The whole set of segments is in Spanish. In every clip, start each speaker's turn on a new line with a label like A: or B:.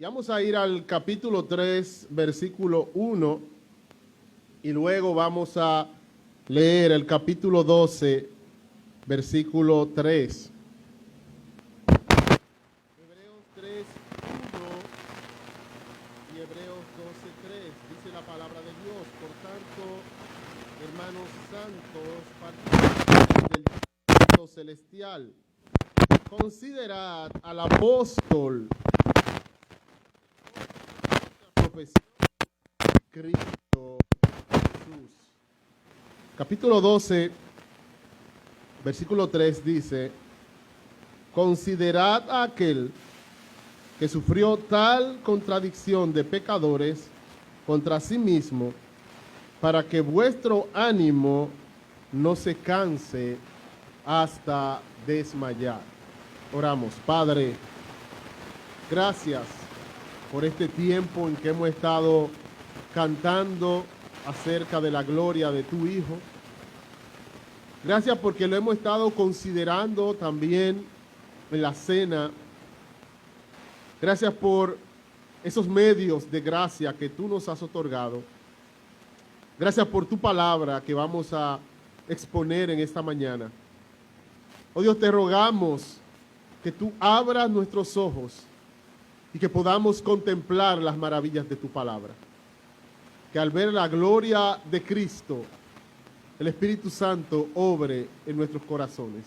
A: Y vamos a ir al capítulo 3, versículo 1, y luego vamos a leer el capítulo 12, versículo 3. Hebreos 3, 1 y Hebreos 12, 3. Dice la palabra de Dios: por tanto, hermanos santos, participantes del Cristo celestial, considerad al apóstol, profesión de Cristo Jesús. Capítulo 12, versículo 3 dice: considerad a aquel que sufrió tal contradicción de pecadores contra sí mismo, para que vuestro ánimo no se canse hasta desmayar. Oramos. Padre, gracias por este tiempo en que hemos estado cantando acerca de la gloria de tu Hijo. Gracias porque lo hemos estado considerando también en la cena. Gracias por esos medios de gracia que tú nos has otorgado. Gracias por tu palabra que vamos a exponer en esta mañana. Oh Dios, te rogamos que tú abras nuestros ojos y que podamos contemplar las maravillas de tu palabra. Que al ver la gloria de Cristo, el Espíritu Santo obre en nuestros corazones.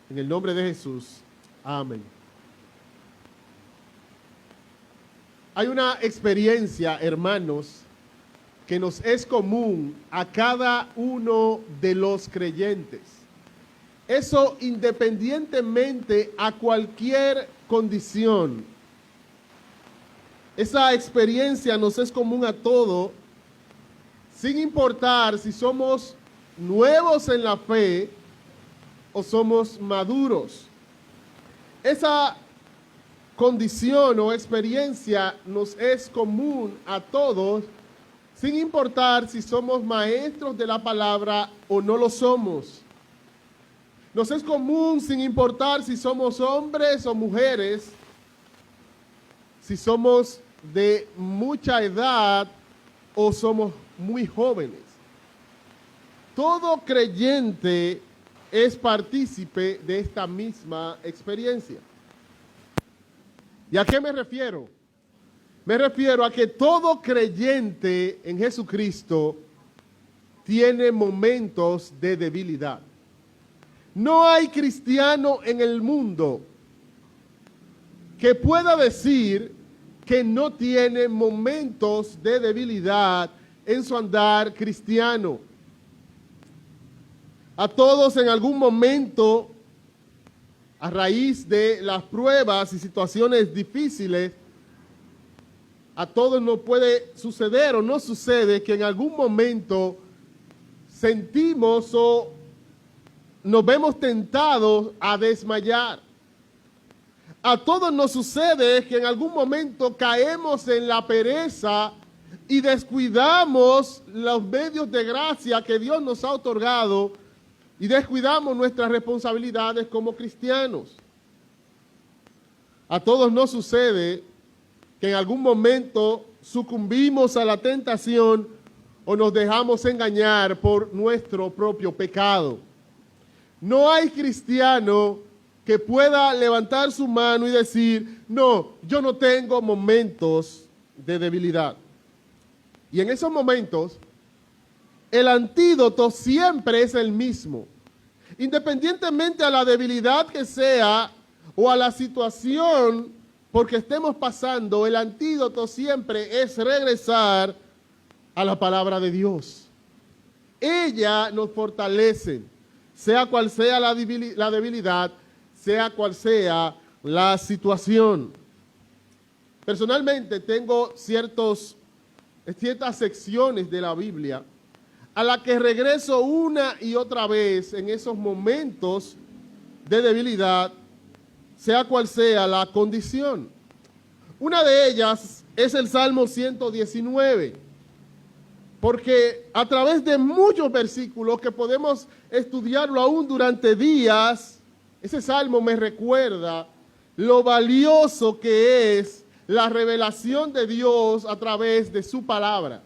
A: En el nombre de Jesús, amén. Hay una experiencia, hermanos, que nos es común a cada uno de los creyentes. Eso independientemente a cualquier condición. Esa experiencia nos es común a todos, sin importar si somos nuevos en la fe o somos maduros. Esa condición o experiencia nos es común a todos, sin importar si somos maestros de la palabra o no lo somos. Nos es común sin importar si somos hombres o mujeres, si somos de mucha edad o somos muy jóvenes. Todo creyente es partícipe de esta misma experiencia. ¿Y a qué me refiero? Me refiero a que todo creyente en Jesucristo tiene momentos de debilidad. No hay cristiano en el mundo que pueda decir que no tiene momentos de debilidad en su andar cristiano. A todos en algún momento, a raíz de las pruebas y situaciones difíciles, a todos nos puede suceder o no sucede que en algún momento sentimos o nos vemos tentados a desmayar. A todos nos sucede que en algún momento caemos en la pereza y descuidamos los medios de gracia que Dios nos ha otorgado y descuidamos nuestras responsabilidades como cristianos. A todos nos sucede que en algún momento sucumbimos a la tentación o nos dejamos engañar por nuestro propio pecado. No hay cristiano que pueda levantar su mano y decir: no, yo no tengo momentos de debilidad. Y en esos momentos, el antídoto siempre es el mismo. Independientemente a la debilidad que sea o a la situación porque estemos pasando, el antídoto siempre es regresar a la palabra de Dios. Ella nos fortalece, sea cual sea la debilidad, sea cual sea la situación. Personalmente tengo ciertas secciones de la Biblia a la que regreso una y otra vez en esos momentos de debilidad, sea cual sea la condición. Una de ellas es el Salmo 119, porque a través de muchos versículos que podemos estudiarlo aún durante días, ese salmo me recuerda lo valioso que es la revelación de Dios a través de su palabra.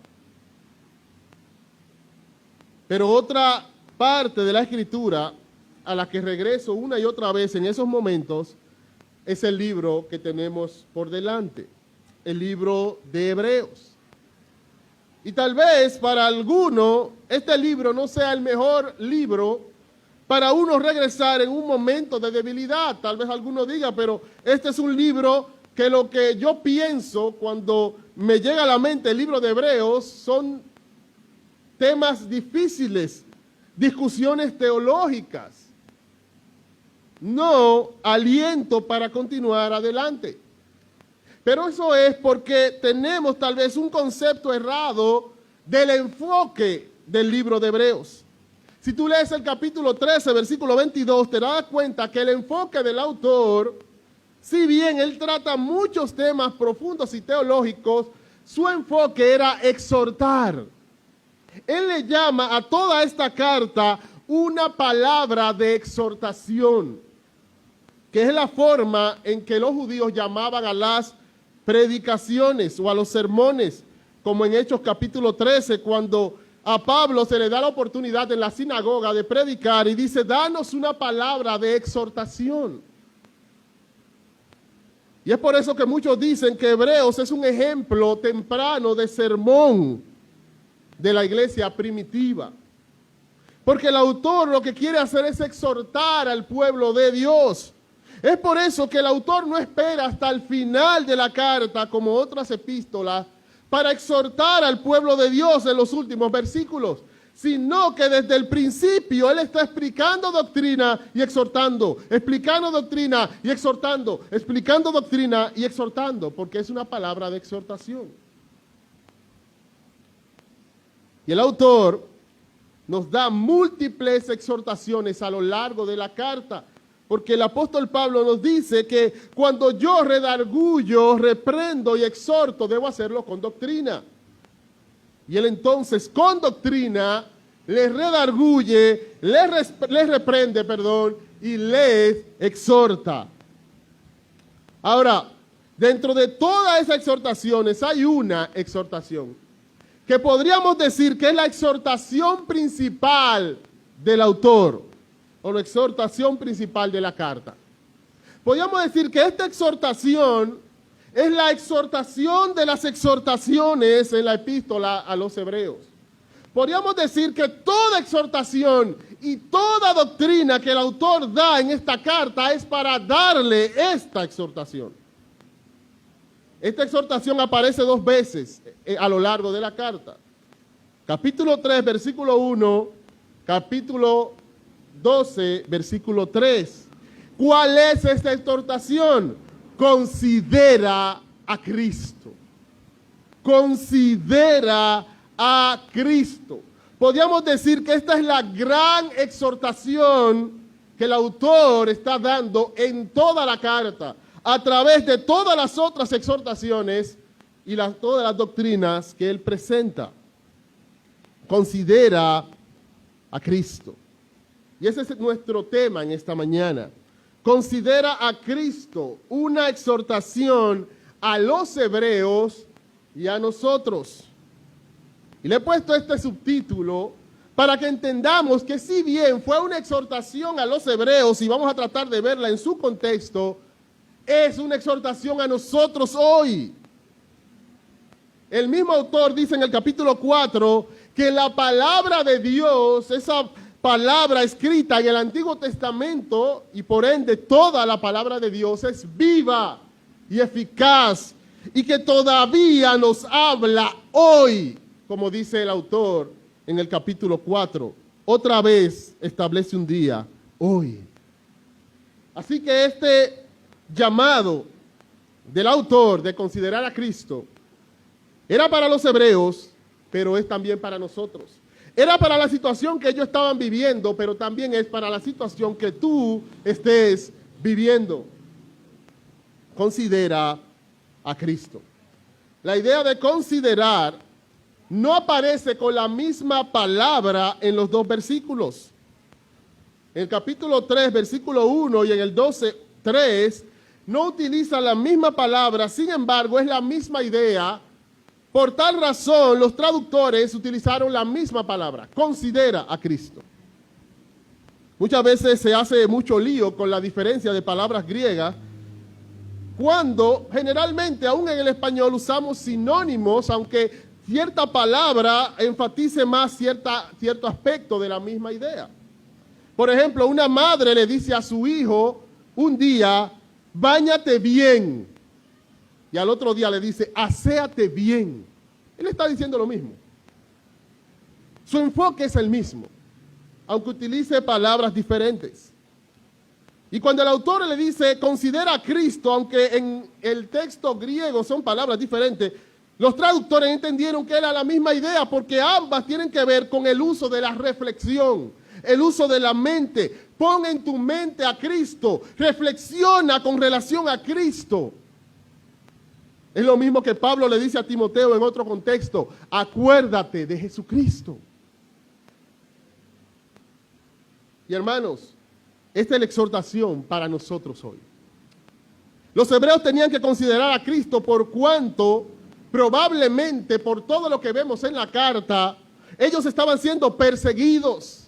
A: Pero otra parte de la Escritura a la que regreso una y otra vez en esos momentos es el libro que tenemos por delante, el libro de Hebreos. Y tal vez para alguno este libro no sea el mejor libro para uno regresar en un momento de debilidad. Tal vez alguno diga, pero este es un libro que lo que yo pienso cuando me llega a la mente el libro de Hebreos son temas difíciles, discusiones teológicas. No aliento para continuar adelante. Pero eso es porque tenemos tal vez un concepto errado del enfoque del libro de Hebreos. Si tú lees el capítulo 13, versículo 22, te das cuenta que el enfoque del autor, si bien él trata muchos temas profundos y teológicos, su enfoque era exhortar. Él le llama a toda esta carta una palabra de exhortación, que es la forma en que los judíos llamaban a las predicaciones o a los sermones, como en Hechos capítulo 13, cuando a Pablo se le da la oportunidad en la sinagoga de predicar y dice, danos una palabra de exhortación. Y es por eso que muchos dicen que Hebreos es un ejemplo temprano de sermón de la iglesia primitiva. Porque el autor lo que quiere hacer es exhortar al pueblo de Dios. Es por eso que el autor no espera hasta el final de la carta, como otras epístolas, para exhortar al pueblo de Dios en los últimos versículos, sino que desde el principio él está explicando doctrina y exhortando, explicando doctrina y exhortando, explicando doctrina y exhortando, porque es una palabra de exhortación. Y el autor nos da múltiples exhortaciones a lo largo de la carta, porque el apóstol Pablo nos dice que cuando yo redargullo, reprendo y exhorto, debo hacerlo con doctrina. Y él entonces con doctrina les redarguye, les reprende, y les exhorta. Ahora, dentro de todas esas exhortaciones hay una exhortación que podríamos decir que es la exhortación principal del autor, o la exhortación principal de la carta. Podríamos decir que esta exhortación es la exhortación de las exhortaciones en la epístola a los Hebreos. Podríamos decir que toda exhortación y toda doctrina que el autor da en esta carta es para darle esta exhortación. Esta exhortación aparece 2 veces a lo largo de la carta. Capítulo 3, versículo 1, capítulo 12, versículo 3. ¿Cuál es esta exhortación? Considera a Cristo. Considera a Cristo. Podríamos decir que esta es la gran exhortación que el autor está dando en toda la carta, a través de todas las otras exhortaciones y todas las doctrinas que él presenta. Considera a Cristo. Y ese es nuestro tema en esta mañana. Considera a Cristo, una exhortación a los hebreos y a nosotros. Y le he puesto este subtítulo para que entendamos que si bien fue una exhortación a los hebreos, y vamos a tratar de verla en su contexto, es una exhortación a nosotros hoy. El mismo autor dice en el capítulo 4 que la palabra de Dios, esa palabra escrita en el Antiguo Testamento, y por ende toda la palabra de Dios es viva y eficaz, y que todavía nos habla hoy, como dice el autor en el capítulo 4. Otra vez establece un día, hoy. Así que este llamado del autor de considerar a Cristo era para los hebreos, pero es también para nosotros. Era para la situación que ellos estaban viviendo, pero también es para la situación que tú estés viviendo. Considera a Cristo. La idea de considerar no aparece con la misma palabra en los 2 versículos. En el capítulo 3, versículo 1 y en el 12, 3, no utiliza la misma palabra, sin embargo, es la misma idea. Por tal razón, los traductores utilizaron la misma palabra, considera a Cristo. Muchas veces se hace mucho lío con la diferencia de palabras griegas, cuando generalmente, aún en el español, usamos sinónimos, aunque cierta palabra enfatice más cierto aspecto de la misma idea. Por ejemplo, una madre le dice a su hijo un día, báñate bien. Y al otro día le dice, aséate bien. Él está diciendo lo mismo. Su enfoque es el mismo, aunque utilice palabras diferentes. Y cuando el autor le dice, considera a Cristo, aunque en el texto griego son palabras diferentes, los traductores entendieron que era la misma idea, porque ambas tienen que ver con el uso de la reflexión, el uso de la mente. Pon en tu mente a Cristo, reflexiona con relación a Cristo. Es lo mismo que Pablo le dice a Timoteo en otro contexto, acuérdate de Jesucristo. Y hermanos, esta es la exhortación para nosotros hoy. Los hebreos tenían que considerar a Cristo por cuanto, probablemente por todo lo que vemos en la carta, ellos estaban siendo perseguidos,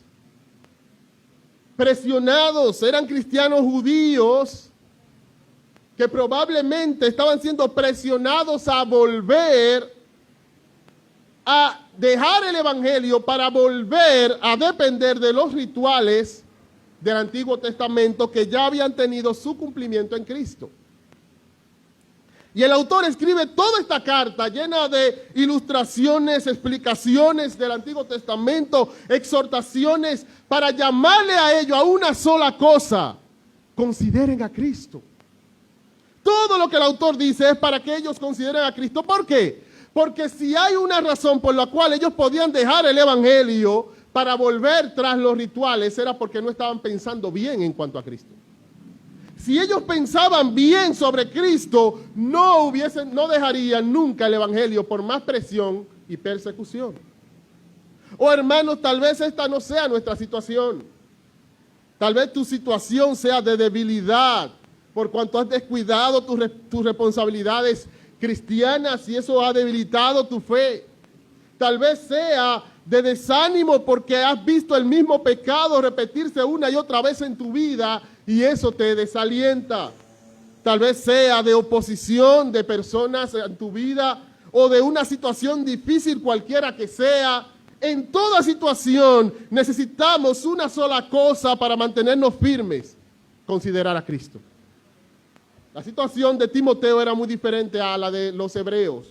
A: presionados, eran cristianos judíos que probablemente estaban siendo presionados a volver a dejar el evangelio para volver a depender de los rituales del Antiguo Testamento que ya habían tenido su cumplimiento en Cristo. Y el autor escribe toda esta carta llena de ilustraciones, explicaciones del Antiguo Testamento, exhortaciones para llamarle a ellos a una sola cosa: consideren a Cristo. Todo lo que el autor dice es para que ellos consideren a Cristo. ¿Por qué? Porque si hay una razón por la cual ellos podían dejar el evangelio para volver tras los rituales, era porque no estaban pensando bien en cuanto a Cristo. Si ellos pensaban bien sobre Cristo, no dejarían nunca el evangelio por más presión y persecución. Oh, hermanos, tal vez esta no sea nuestra situación. Tal vez tu situación sea de debilidad, por cuanto has descuidado tus responsabilidades cristianas y eso ha debilitado tu fe. Tal vez sea de desánimo porque has visto el mismo pecado repetirse una y otra vez en tu vida y eso te desalienta. Tal vez sea de oposición de personas en tu vida o de una situación difícil cualquiera que sea. En toda situación necesitamos una sola cosa para mantenernos firmes: considerar a Cristo. La situación de Timoteo era muy diferente a la de los hebreos.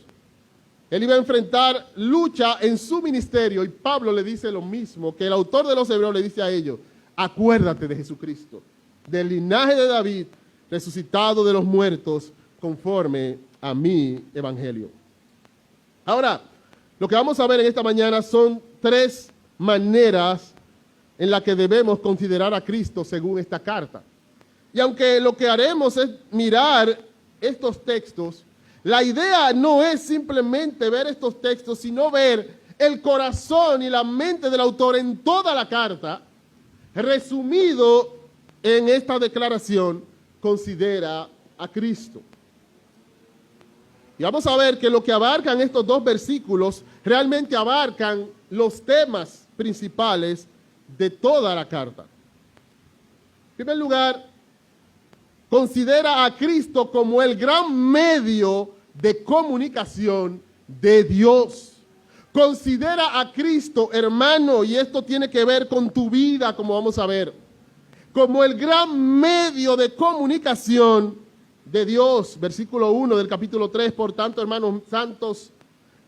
A: Él iba a enfrentar lucha en su ministerio y Pablo le dice lo mismo que el autor de los hebreos le dice a ellos: acuérdate de Jesucristo, del linaje de David, resucitado de los muertos, conforme a mi evangelio. Ahora, lo que vamos a ver en esta mañana son 3 maneras en las que debemos considerar a Cristo según esta carta. Y aunque lo que haremos es mirar estos textos, la idea no es simplemente ver estos textos, sino ver el corazón y la mente del autor en toda la carta, resumido en esta declaración: considera a Cristo. Y vamos a ver que lo que abarcan estos 2 versículos realmente abarcan los temas principales de toda la carta. En primer lugar, considera a Cristo como el gran medio de comunicación de Dios. Considera a Cristo, hermano, y esto tiene que ver con tu vida, como vamos a ver, como el gran medio de comunicación de Dios. Versículo 1 del capítulo 3, por tanto, hermanos santos,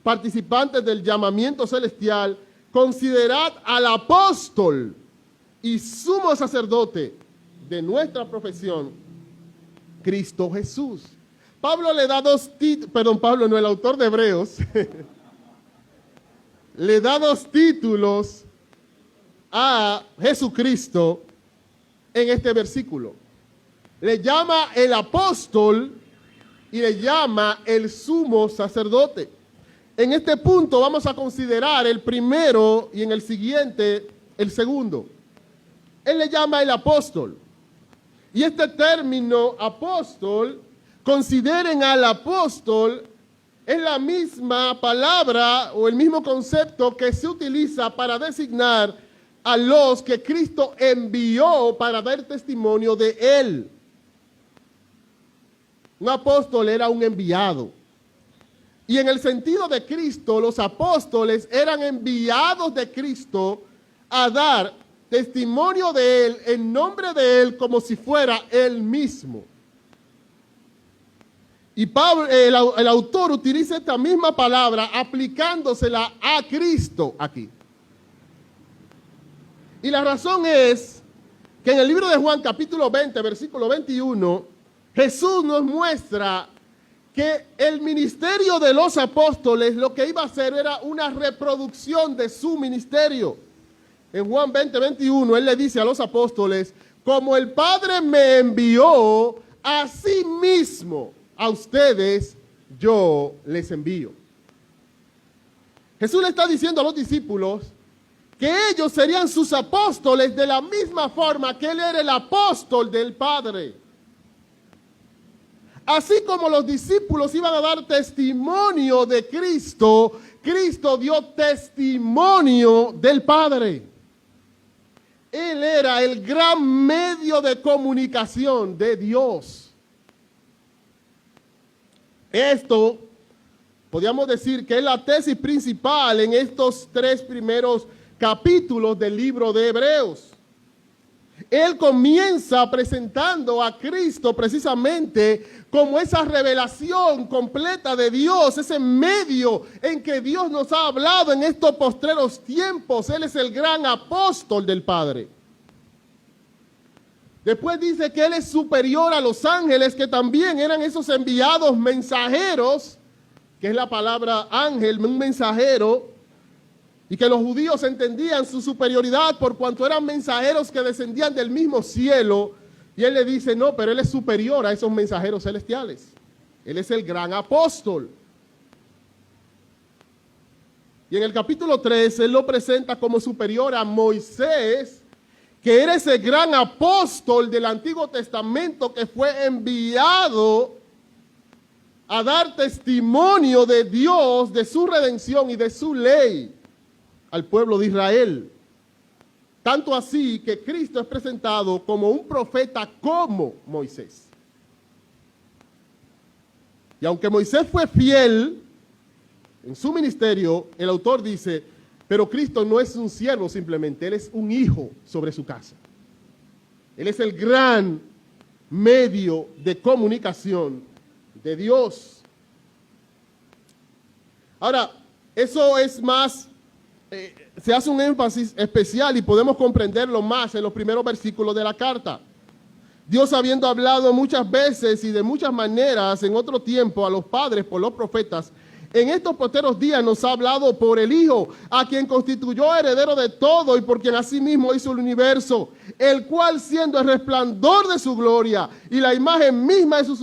A: participantes del llamamiento celestial, considerad al apóstol y sumo sacerdote de nuestra profesión, Cristo Jesús. Pablo le da el autor de Hebreos, le da 2 títulos a Jesucristo en este versículo. Le llama el apóstol y le llama el sumo sacerdote. En este punto vamos a considerar el primero y en el siguiente el segundo. Él le llama el apóstol. Y este término apóstol, consideren al apóstol, es la misma palabra o el mismo concepto que se utiliza para designar a los que Cristo envió para dar testimonio de él. Un apóstol era un enviado. Y en el sentido de Cristo, los apóstoles eran enviados de Cristo a dar testimonio de él, en nombre de él, como si fuera él mismo. Y Pablo, el autor utiliza esta misma palabra aplicándosela a Cristo aquí. Y la razón es que en el libro de Juan, capítulo 20, versículo 21, Jesús nos muestra que el ministerio de los apóstoles lo que iba a hacer era una reproducción de su ministerio. En Juan 20, 21, él le dice a los apóstoles, como el Padre me envió, así mismo a ustedes yo les envío. Jesús le está diciendo a los discípulos que ellos serían sus apóstoles de la misma forma que él era el apóstol del Padre. Así como los discípulos iban a dar testimonio de Cristo, Cristo dio testimonio del Padre. Él era el gran medio de comunicación de Dios. Esto, podríamos decir que es la tesis principal en estos 3 primeros capítulos del libro de Hebreos. Él comienza presentando a Cristo precisamente como esa revelación completa de Dios, ese medio en que Dios nos ha hablado en estos postreros tiempos. Él es el gran apóstol del Padre. Después dice que Él es superior a los ángeles, que también eran esos enviados mensajeros, que es la palabra ángel, un mensajero, y que los judíos entendían su superioridad por cuanto eran mensajeros que descendían del mismo cielo. Y Él le dice, no, pero Él es superior a esos mensajeros celestiales. Él es el gran apóstol. Y en el capítulo 3, Él lo presenta como superior a Moisés, que era ese gran apóstol del Antiguo Testamento que fue enviado a dar testimonio de Dios, de su redención y de su ley al pueblo de Israel. Tanto así que Cristo es presentado como un profeta como Moisés. Y aunque Moisés fue fiel en su ministerio, el autor dice, pero Cristo no es un siervo simplemente, Él es un hijo sobre su casa. Él es el gran medio de comunicación de Dios. Ahora, eso es más, se hace un énfasis especial y podemos comprenderlo más en los primeros versículos de la carta. Dios, habiendo hablado muchas veces y de muchas maneras en otro tiempo a los padres por los profetas, en estos posteros días nos ha hablado por el Hijo, a quien constituyó heredero de todo y por quien asimismo hizo el universo, el cual siendo el resplandor de su gloria y la imagen misma de su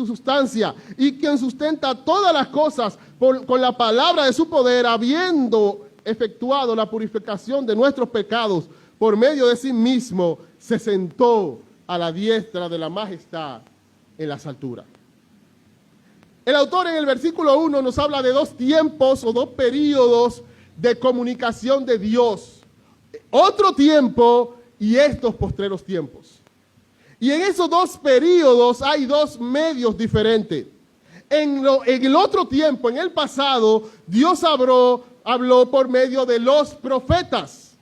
A: sustancia, y quien sustenta todas las cosas con la palabra de su poder, habiendo efectuado la purificación de nuestros pecados por medio de sí mismo, se sentó a la diestra de la majestad en las alturas. El autor en el versículo 1 nos habla de 2 tiempos o 2 períodos de comunicación de Dios. Otro tiempo y estos postreros tiempos. Y en esos 2 períodos hay 2 medios diferentes. En el otro tiempo, en el pasado, Dios habló por medio de los profetas,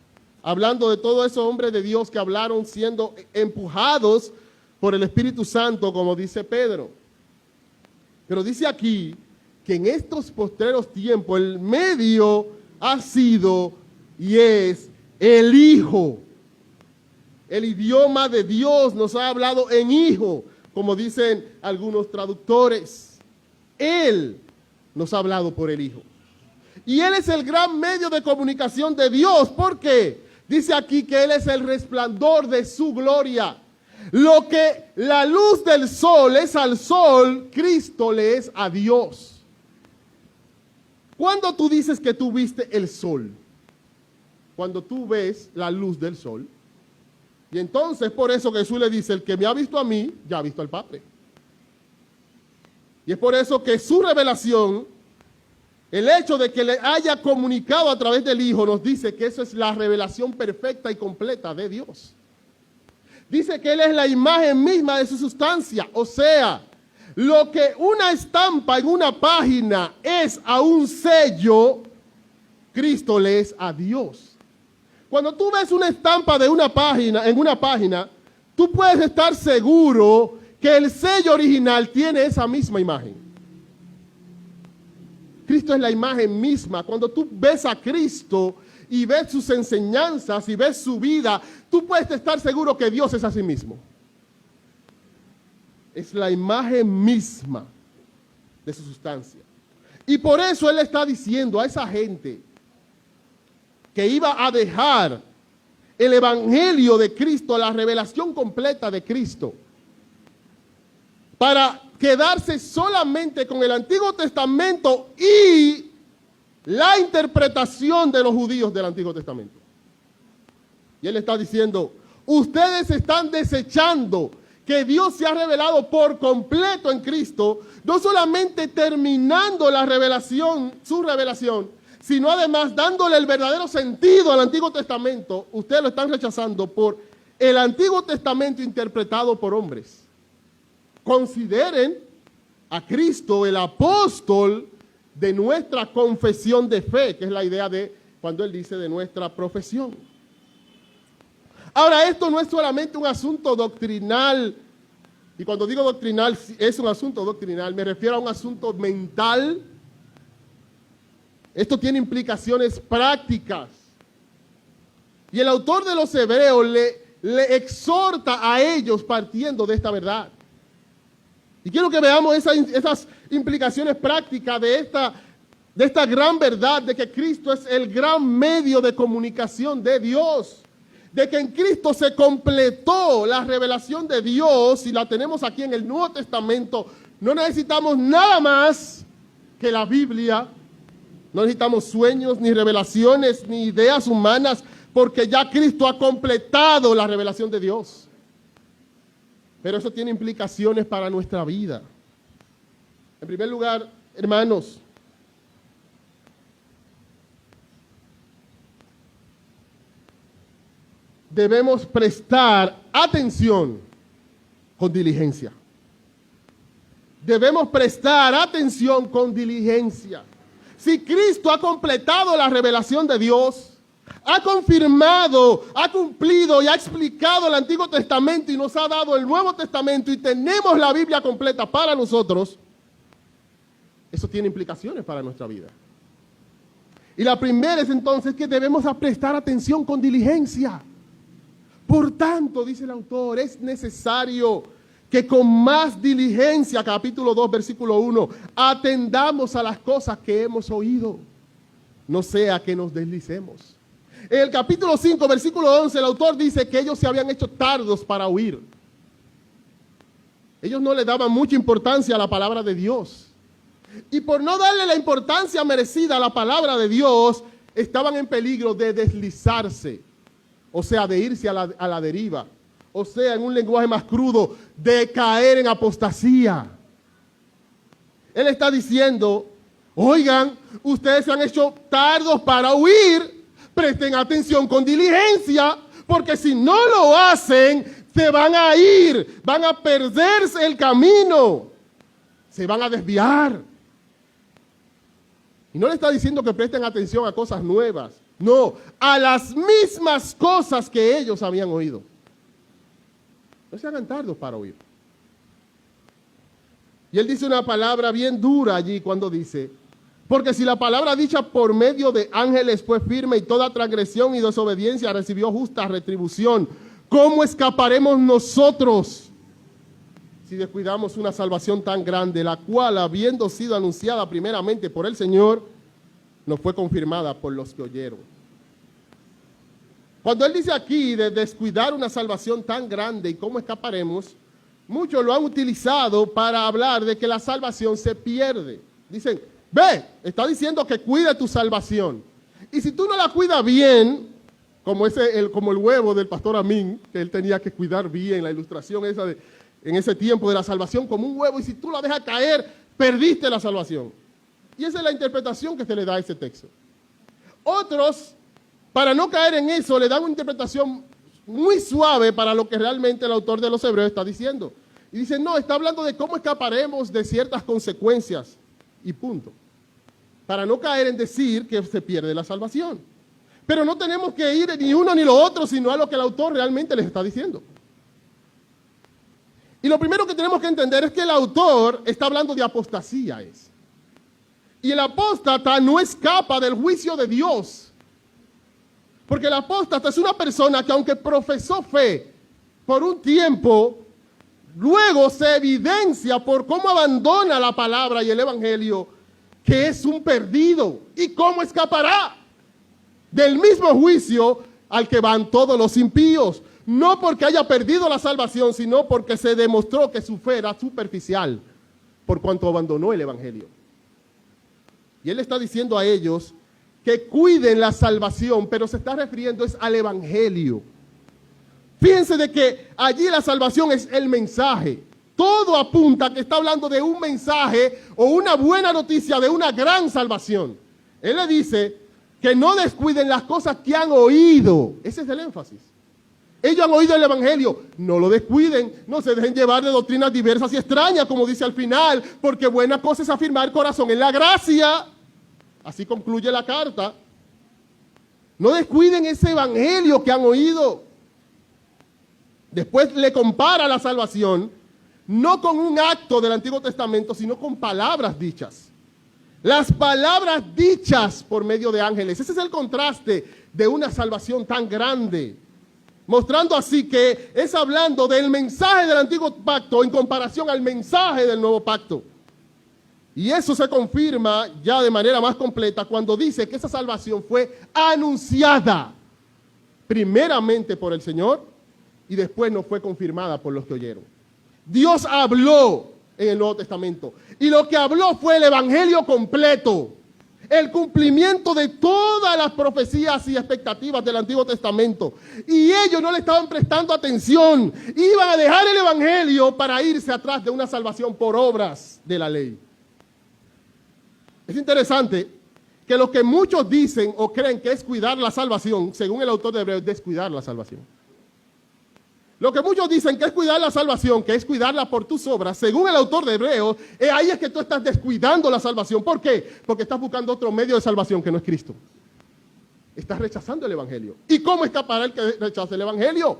A: hablando de todos esos hombres de Dios que hablaron siendo empujados por el Espíritu Santo, como dice Pedro. Pero dice aquí que en estos postreros tiempos el medio ha sido y es el Hijo. El idioma de Dios nos ha hablado en Hijo, como dicen algunos traductores. Él nos ha hablado por el Hijo. Y Él es el gran medio de comunicación de Dios. ¿Por qué? Dice aquí que Él es el resplandor de su gloria. Lo que la luz del sol es al sol, Cristo le es a Dios. ¿Cuándo tú dices que tú viste el sol? Cuando tú ves la luz del sol. Y entonces por eso Jesús le dice, el que me ha visto a mí, ya ha visto al Padre. Y es por eso que su revelación, el hecho de que le haya comunicado a través del Hijo, nos dice que eso es la revelación perfecta y completa de Dios. Dice que Él es la imagen misma de su sustancia, o sea, lo que una estampa en una página es a un sello, Cristo le es a Dios. Cuando tú ves una estampa de una página, en una página, tú puedes estar seguro que el sello original tiene esa misma imagen. Cristo es la imagen misma. Cuando tú ves a Cristo y ves sus enseñanzas y ves su vida, tú puedes estar seguro que Dios es a sí mismo. Es la imagen misma de su sustancia. Y por eso Él está diciendo a esa gente que iba a dejar el evangelio de Cristo, la revelación completa de Cristo, para quedarse solamente con el Antiguo Testamento y la interpretación de los judíos del Antiguo Testamento. Y Él está diciendo, ustedes están desechando que Dios se ha revelado por completo en Cristo, no solamente terminando la revelación, su revelación, sino además dándole el verdadero sentido al Antiguo Testamento. Ustedes lo están rechazando por el Antiguo Testamento interpretado por hombres. Consideren a Cristo el apóstol de nuestra confesión de fe, que es la idea de cuando Él dice de nuestra profesión. Ahora, esto no es solamente un asunto doctrinal, y cuando digo doctrinal, es un asunto doctrinal, me refiero a un asunto mental. Esto tiene implicaciones prácticas. Y el autor de los Hebreos le exhorta a ellos partiendo de esta verdad. Y quiero que veamos esas implicaciones prácticas de esta gran verdad de que Cristo es el gran medio de comunicación de Dios. De que en Cristo se completó la revelación de Dios y la tenemos aquí en el Nuevo Testamento. No necesitamos nada más que la Biblia. No necesitamos sueños, ni revelaciones, ni ideas humanas, porque ya Cristo ha completado la revelación de Dios. Pero eso tiene implicaciones para nuestra vida. En primer lugar, hermanos, debemos prestar atención con diligencia. Debemos prestar atención con diligencia. Si Cristo ha completado la revelación de Dios, ha confirmado, ha cumplido y ha explicado el Antiguo Testamento y nos ha dado el Nuevo Testamento y tenemos la Biblia completa para nosotros, eso tiene implicaciones para nuestra vida. Y la primera es entonces que debemos prestar atención con diligencia. Por tanto, dice el autor, es necesario que con más diligencia, capítulo 2, versículo 1, atendamos a las cosas que hemos oído, no sea que nos deslicemos. En el capítulo 5, versículo 11, el autor dice que ellos se habían hecho tardos para oír. Ellos no le daban mucha importancia a la palabra de Dios. Y por no darle la importancia merecida a la palabra de Dios, estaban en peligro de deslizarse. O sea, de irse a la deriva. O sea, en un lenguaje más crudo, de caer en apostasía. Él está diciendo, oigan, ustedes se han hecho tardos para oír, presten atención con diligencia, porque si no lo hacen, se van a ir, van a perderse el camino, se van a desviar. Y no le está diciendo que presten atención a cosas nuevas, no, a las mismas cosas que ellos habían oído. No se hagan tardos para oír. Y él dice una palabra bien dura allí cuando dice, porque si la palabra dicha por medio de ángeles fue firme y toda transgresión y desobediencia recibió justa retribución, ¿cómo escaparemos nosotros si descuidamos una salvación tan grande, la cual, habiendo sido anunciada primeramente por el Señor, nos fue confirmada por los que oyeron? Cuando él dice aquí de descuidar una salvación tan grande y cómo escaparemos, muchos lo han utilizado para hablar de que la salvación se pierde. Dicen, ve, está diciendo que cuide tu salvación. Y si tú no la cuidas bien, como el huevo del pastor Amín, que él tenía que cuidar bien, la ilustración esa en ese tiempo de la salvación, como un huevo, y si tú la dejas caer, perdiste la salvación. Y esa es la interpretación que se le da a ese texto. Otros, para no caer en eso, le dan una interpretación muy suave para lo que realmente el autor de los Hebreos está diciendo. Y dice, no, está hablando de cómo escaparemos de ciertas consecuencias, y punto. Para no caer en decir que se pierde la salvación. Pero no tenemos que ir ni uno ni lo otro, sino a lo que el autor realmente les está diciendo. Y lo primero que tenemos que entender es que el autor está hablando de apostasía. Y el apóstata no escapa del juicio de Dios. Porque el apóstata es una persona que aunque profesó fe por un tiempo, luego se evidencia por cómo abandona la palabra y el evangelio, que es un perdido. ¿Y cómo escapará del mismo juicio al que van todos los impíos? No porque haya perdido la salvación, sino porque se demostró que su fe era superficial por cuanto abandonó el evangelio. Y él está diciendo a ellos que cuiden la salvación, pero se está refiriendo es al evangelio. Fíjense de que allí la salvación es el mensaje. Todo apunta a que está hablando de un mensaje o una buena noticia de una gran salvación. Él le dice que no descuiden las cosas que han oído. Ese es el énfasis. Ellos han oído el evangelio, no lo descuiden, no se dejen llevar de doctrinas diversas y extrañas, como dice al final, porque buena cosa es afirmar corazón en la gracia. Así concluye la carta. No descuiden ese evangelio que han oído. Después le compara la salvación, no con un acto del Antiguo Testamento, sino con palabras dichas. Las palabras dichas por medio de ángeles. Ese es el contraste de una salvación tan grande. Mostrando así que es hablando del mensaje del antiguo pacto en comparación al mensaje del nuevo pacto. Y eso se confirma ya de manera más completa cuando dice que esa salvación fue anunciada primeramente por el Señor y después no fue confirmada por los que oyeron. Dios habló en el Nuevo Testamento y lo que habló fue el evangelio completo. El cumplimiento de todas las profecías y expectativas del Antiguo Testamento. Y ellos no le estaban prestando atención. Iban a dejar el evangelio para irse atrás de una salvación por obras de la ley. Es interesante que lo que muchos dicen o creen que es cuidar la salvación, según el autor de Hebreos, es descuidar la salvación. Lo que muchos dicen que es cuidar la salvación, que es cuidarla por tus obras, según el autor de Hebreos, ahí es que tú estás descuidando la salvación. ¿Por qué? Porque estás buscando otro medio de salvación que no es Cristo. Estás rechazando el evangelio. ¿Y cómo escapará el que rechaza el evangelio?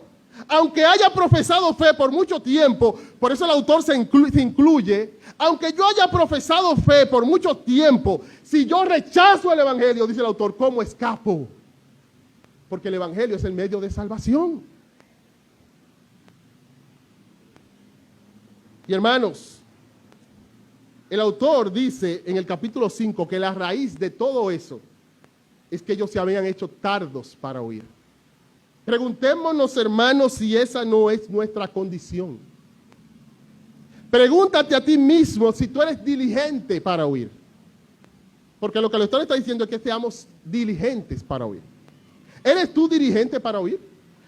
A: Aunque haya profesado fe por mucho tiempo, por eso el autor se incluye, aunque yo haya profesado fe por mucho tiempo, si yo rechazo el evangelio, dice el autor, ¿cómo escapo? Porque el evangelio es el medio de salvación. Y hermanos, el autor dice en el capítulo 5 que la raíz de todo eso es que ellos se habían hecho tardos para oír. Preguntémonos, hermanos, si esa no es nuestra condición. Pregúntate a ti mismo si tú eres diligente para oír. Porque lo que el autor está diciendo es que seamos diligentes para oír. ¿Eres tú diligente para oír?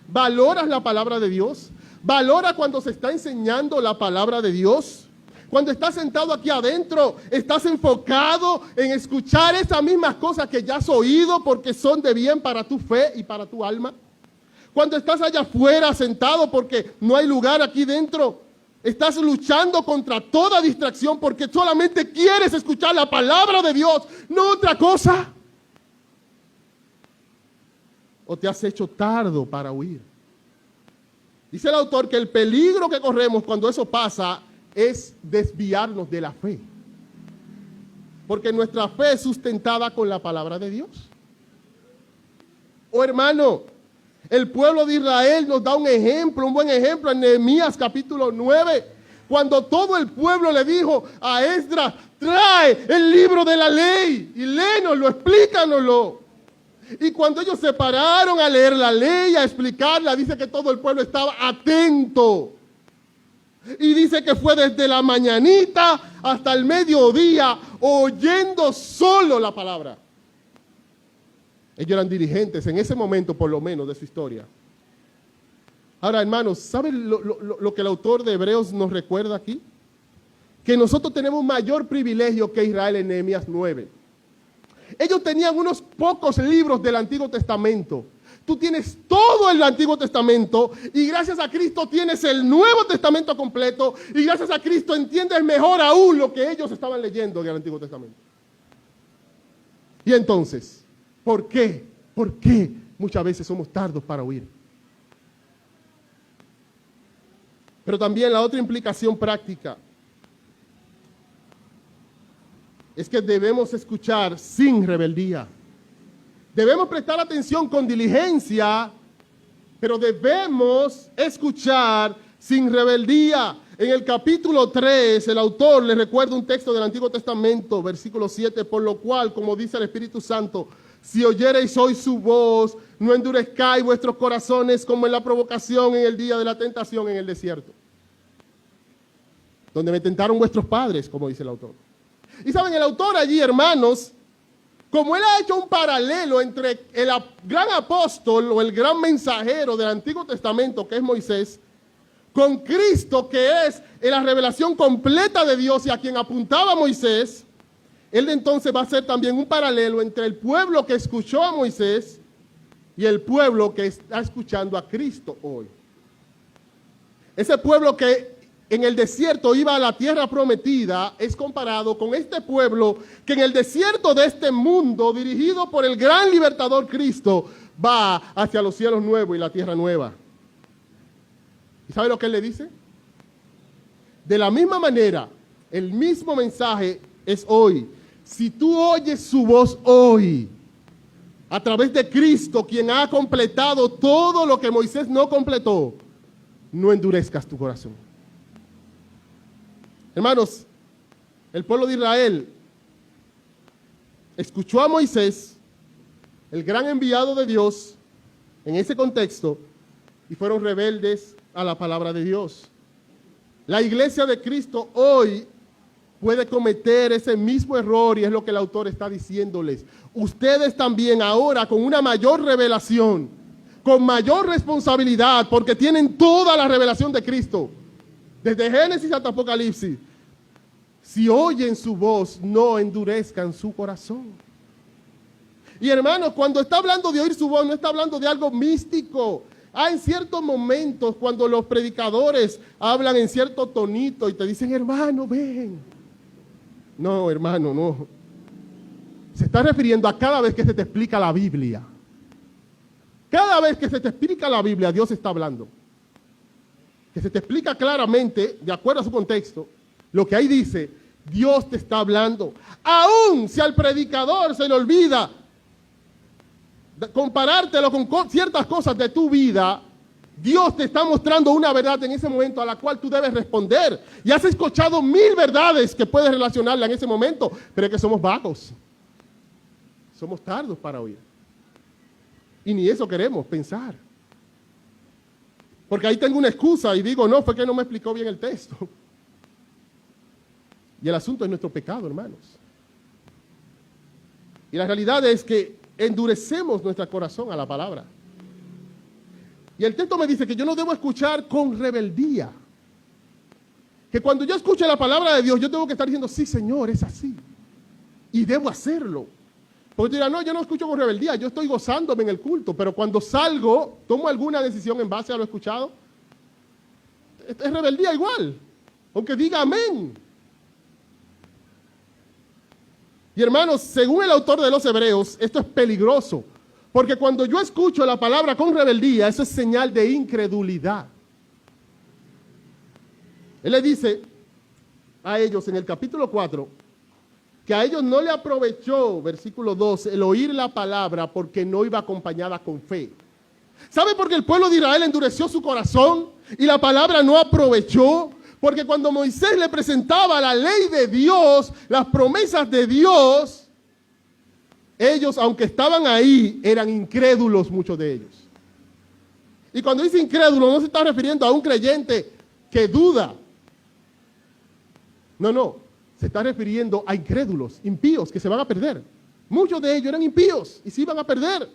A: ¿Valoras la palabra de Dios? ¿Valora cuando se está enseñando la palabra de Dios? Cuando estás sentado aquí adentro, ¿estás enfocado en escuchar esas mismas cosas que ya has oído porque son de bien para tu fe y para tu alma? Cuando estás allá afuera sentado porque no hay lugar aquí dentro, ¿estás luchando contra toda distracción porque solamente quieres escuchar la palabra de Dios, no otra cosa? ¿O te has hecho tardo para oír? Dice el autor que el peligro que corremos cuando eso pasa es desviarnos de la fe. Porque nuestra fe es sustentada con la palabra de Dios. Oh hermano, el pueblo de Israel nos da un ejemplo, un buen ejemplo en Nehemías capítulo 9. Cuando todo el pueblo le dijo a Esdras, trae el libro de la ley y léenoslo, explícanoslo. Y cuando ellos se pararon a leer la ley, a explicarla, dice que todo el pueblo estaba atento. Y dice que fue desde la mañanita hasta el mediodía oyendo solo la palabra. Ellos eran dirigentes en ese momento, por lo menos, de su historia. Ahora, hermanos, ¿saben lo que el autor de Hebreos nos recuerda aquí? Que nosotros tenemos mayor privilegio que Israel en Nehemías 9. Ellos tenían unos pocos libros del Antiguo Testamento. Tú tienes todo el Antiguo Testamento y gracias a Cristo tienes el Nuevo Testamento completo y gracias a Cristo entiendes mejor aún lo que ellos estaban leyendo en el Antiguo Testamento. Y entonces, ¿por qué? ¿Por qué muchas veces somos tardos para oír? Pero también la otra implicación práctica es que debemos escuchar sin rebeldía. Debemos prestar atención con diligencia, pero debemos escuchar sin rebeldía. En el capítulo 3, el autor le recuerda un texto del Antiguo Testamento, versículo 7, por lo cual, como dice el Espíritu Santo, si oyereis hoy su voz, no endurezcáis vuestros corazones como en la provocación en el día de la tentación en el desierto, donde me tentaron vuestros padres, como dice el autor. Y saben, el autor allí, hermanos, como él ha hecho un paralelo entre el gran apóstol o el gran mensajero del Antiguo Testamento, que es Moisés, con Cristo, que es la revelación completa de Dios y a quien apuntaba Moisés, él entonces va a hacer también un paralelo entre el pueblo que escuchó a Moisés y el pueblo que está escuchando a Cristo hoy. Ese pueblo que en el desierto iba a la tierra prometida es comparado con este pueblo que en el desierto de este mundo, dirigido por el gran libertador Cristo, va hacia los cielos nuevos y la tierra nueva. ¿Y sabe lo que él le dice? De la misma manera, el mismo mensaje es hoy. Si tú oyes su voz hoy, a través de Cristo, quien ha completado todo lo que Moisés no completó, no endurezcas tu corazón. Hermanos, el pueblo de Israel escuchó a Moisés, el gran enviado de Dios, en ese contexto, y fueron rebeldes a la palabra de Dios. La iglesia de Cristo hoy puede cometer ese mismo error y es lo que el autor está diciéndoles. Ustedes también ahora con una mayor revelación, con mayor responsabilidad, porque tienen toda la revelación de Cristo, desde Génesis hasta Apocalipsis. Si oyen su voz, no endurezcan su corazón. Y hermanos, cuando está hablando de oír su voz, no está hablando de algo místico. Hay en ciertos momentos cuando los predicadores hablan en cierto tonito y te dicen, hermano, ven. No, hermano, no. Se está refiriendo a cada vez que se te explica la Biblia. Cada vez que se te explica la Biblia, Dios está hablando. Que se te explica claramente, de acuerdo a su contexto, lo que ahí dice, Dios te está hablando. Aún si al predicador se le olvida comparártelo con ciertas cosas de tu vida, Dios te está mostrando una verdad en ese momento a la cual tú debes responder. Y has escuchado 1000 verdades que puedes relacionarla en ese momento, pero es que somos vagos. Somos tardos para oír. Y ni eso queremos pensar. Porque ahí tengo una excusa y digo, no, fue que no me explicó bien el texto. Y el asunto es nuestro pecado, hermanos. Y la realidad es que endurecemos nuestro corazón a la palabra. Y el texto me dice que yo no debo escuchar con rebeldía. Que cuando yo escuche la palabra de Dios, yo tengo que estar diciendo, sí, Señor, es así. Y debo hacerlo. Porque tú dirás, no, yo no escucho con rebeldía, yo estoy gozándome en el culto, pero cuando salgo, tomo alguna decisión en base a lo escuchado. Es rebeldía igual, aunque diga amén. Y hermanos, según el autor de los Hebreos, esto es peligroso, porque cuando yo escucho la palabra con rebeldía, eso es señal de incredulidad. Él le dice a ellos en el capítulo 4, que a ellos no le aprovechó, versículo 2, el oír la palabra porque no iba acompañada con fe. ¿Sabe por qué el pueblo de Israel endureció su corazón y la palabra no aprovechó? Porque cuando Moisés le presentaba la ley de Dios, las promesas de Dios, ellos, aunque estaban ahí, eran incrédulos, muchos de ellos. Y cuando dice incrédulo, no se está refiriendo a un creyente que duda. No, se está refiriendo a incrédulos, impíos, que se van a perder. Muchos de ellos eran impíos y se iban a perder.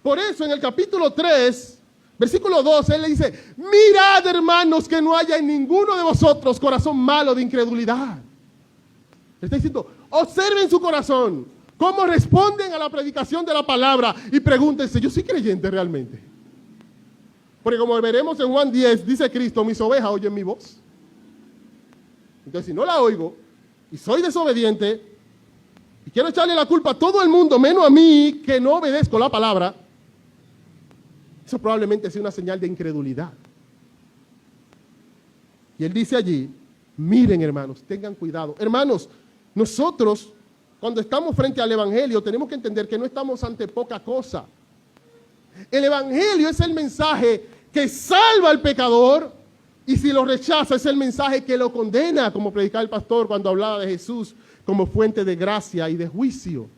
A: Por eso en el capítulo 3, versículo 12, él le dice, mirad, hermanos, que no haya en ninguno de vosotros corazón malo de incredulidad. Le está diciendo, observen su corazón, cómo responden a la predicación de la palabra y pregúntense, ¿yo soy creyente realmente? Porque como veremos en Juan 10, dice Cristo, mis ovejas oyen mi voz. Entonces, si no la oigo y soy desobediente y quiero echarle la culpa a todo el mundo, menos a mí, que no obedezco la palabra, eso probablemente sea una señal de incredulidad. Y él dice allí, miren hermanos, tengan cuidado. Hermanos, nosotros cuando estamos frente al Evangelio tenemos que entender que no estamos ante poca cosa. El Evangelio es el mensaje que salva al pecador y si lo rechaza es el mensaje que lo condena, como predicaba el pastor cuando hablaba de Jesús como fuente de gracia y de juicio.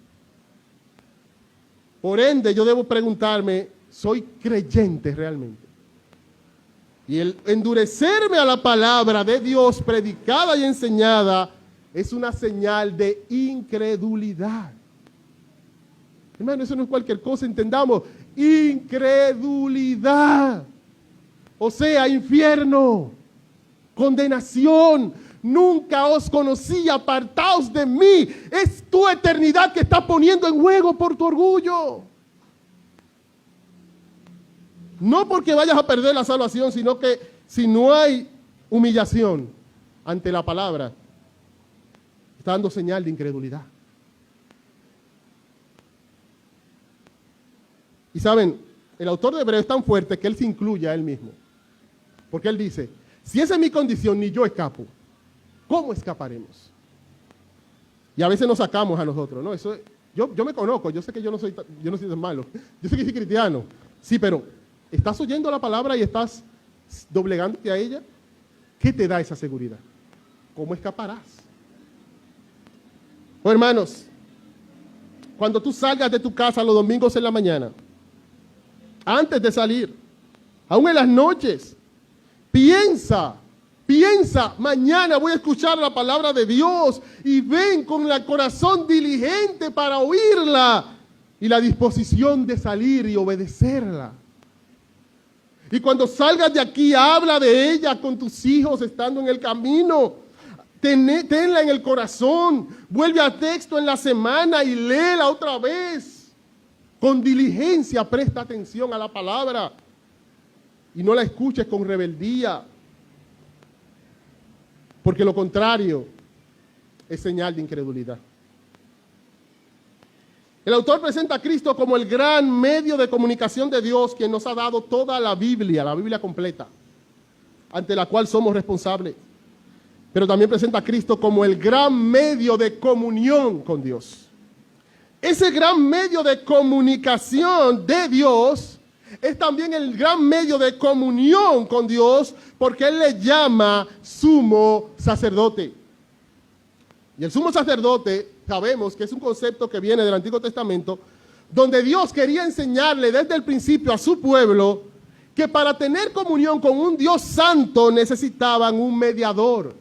A: Por ende, yo debo preguntarme, ¿soy creyente realmente? Y el endurecerme a la palabra de Dios predicada y enseñada es una señal de incredulidad. Hermano, eso no es cualquier cosa, entendamos. Incredulidad. O sea, infierno, condenación. Nunca os conocí, apartaos de mí. Es tu eternidad que estás poniendo en juego por tu orgullo. No porque vayas a perder la salvación, sino que si no hay humillación ante la palabra, está dando señal de incredulidad. Y saben, el autor de Hebreos es tan fuerte que él se incluye a él mismo. Porque él dice, si esa es mi condición, ni yo escapo. ¿Cómo escaparemos? Y a veces nos sacamos a nosotros, ¿no? Eso, yo me conozco, yo sé que yo no soy tan malo. Yo sé que soy cristiano. Sí, pero ¿estás oyendo la palabra y estás doblegándote a ella? ¿Qué te da esa seguridad? ¿Cómo escaparás? Oh, hermanos, cuando tú salgas de tu casa los domingos en la mañana, antes de salir, aún en las noches, piensa, mañana voy a escuchar la palabra de Dios y ven con el corazón diligente para oírla y la disposición de salir y obedecerla. Y cuando salgas de aquí, habla de ella con tus hijos estando en el camino. Tenla en el corazón, vuelve a texto en la semana y léela otra vez. Con diligencia presta atención a la palabra y no la escuches con rebeldía, porque lo contrario es señal de incredulidad. El autor presenta a Cristo como el gran medio de comunicación de Dios, quien nos ha dado toda la Biblia completa, ante la cual somos responsables. Pero también presenta a Cristo como el gran medio de comunión con Dios. Ese gran medio de comunicación de Dios es también el gran medio de comunión con Dios, porque Él le llama sumo sacerdote. Y el sumo sacerdote, sabemos que es un concepto que viene del Antiguo Testamento, donde Dios quería enseñarle desde el principio a su pueblo que para tener comunión con un Dios santo necesitaban un mediador.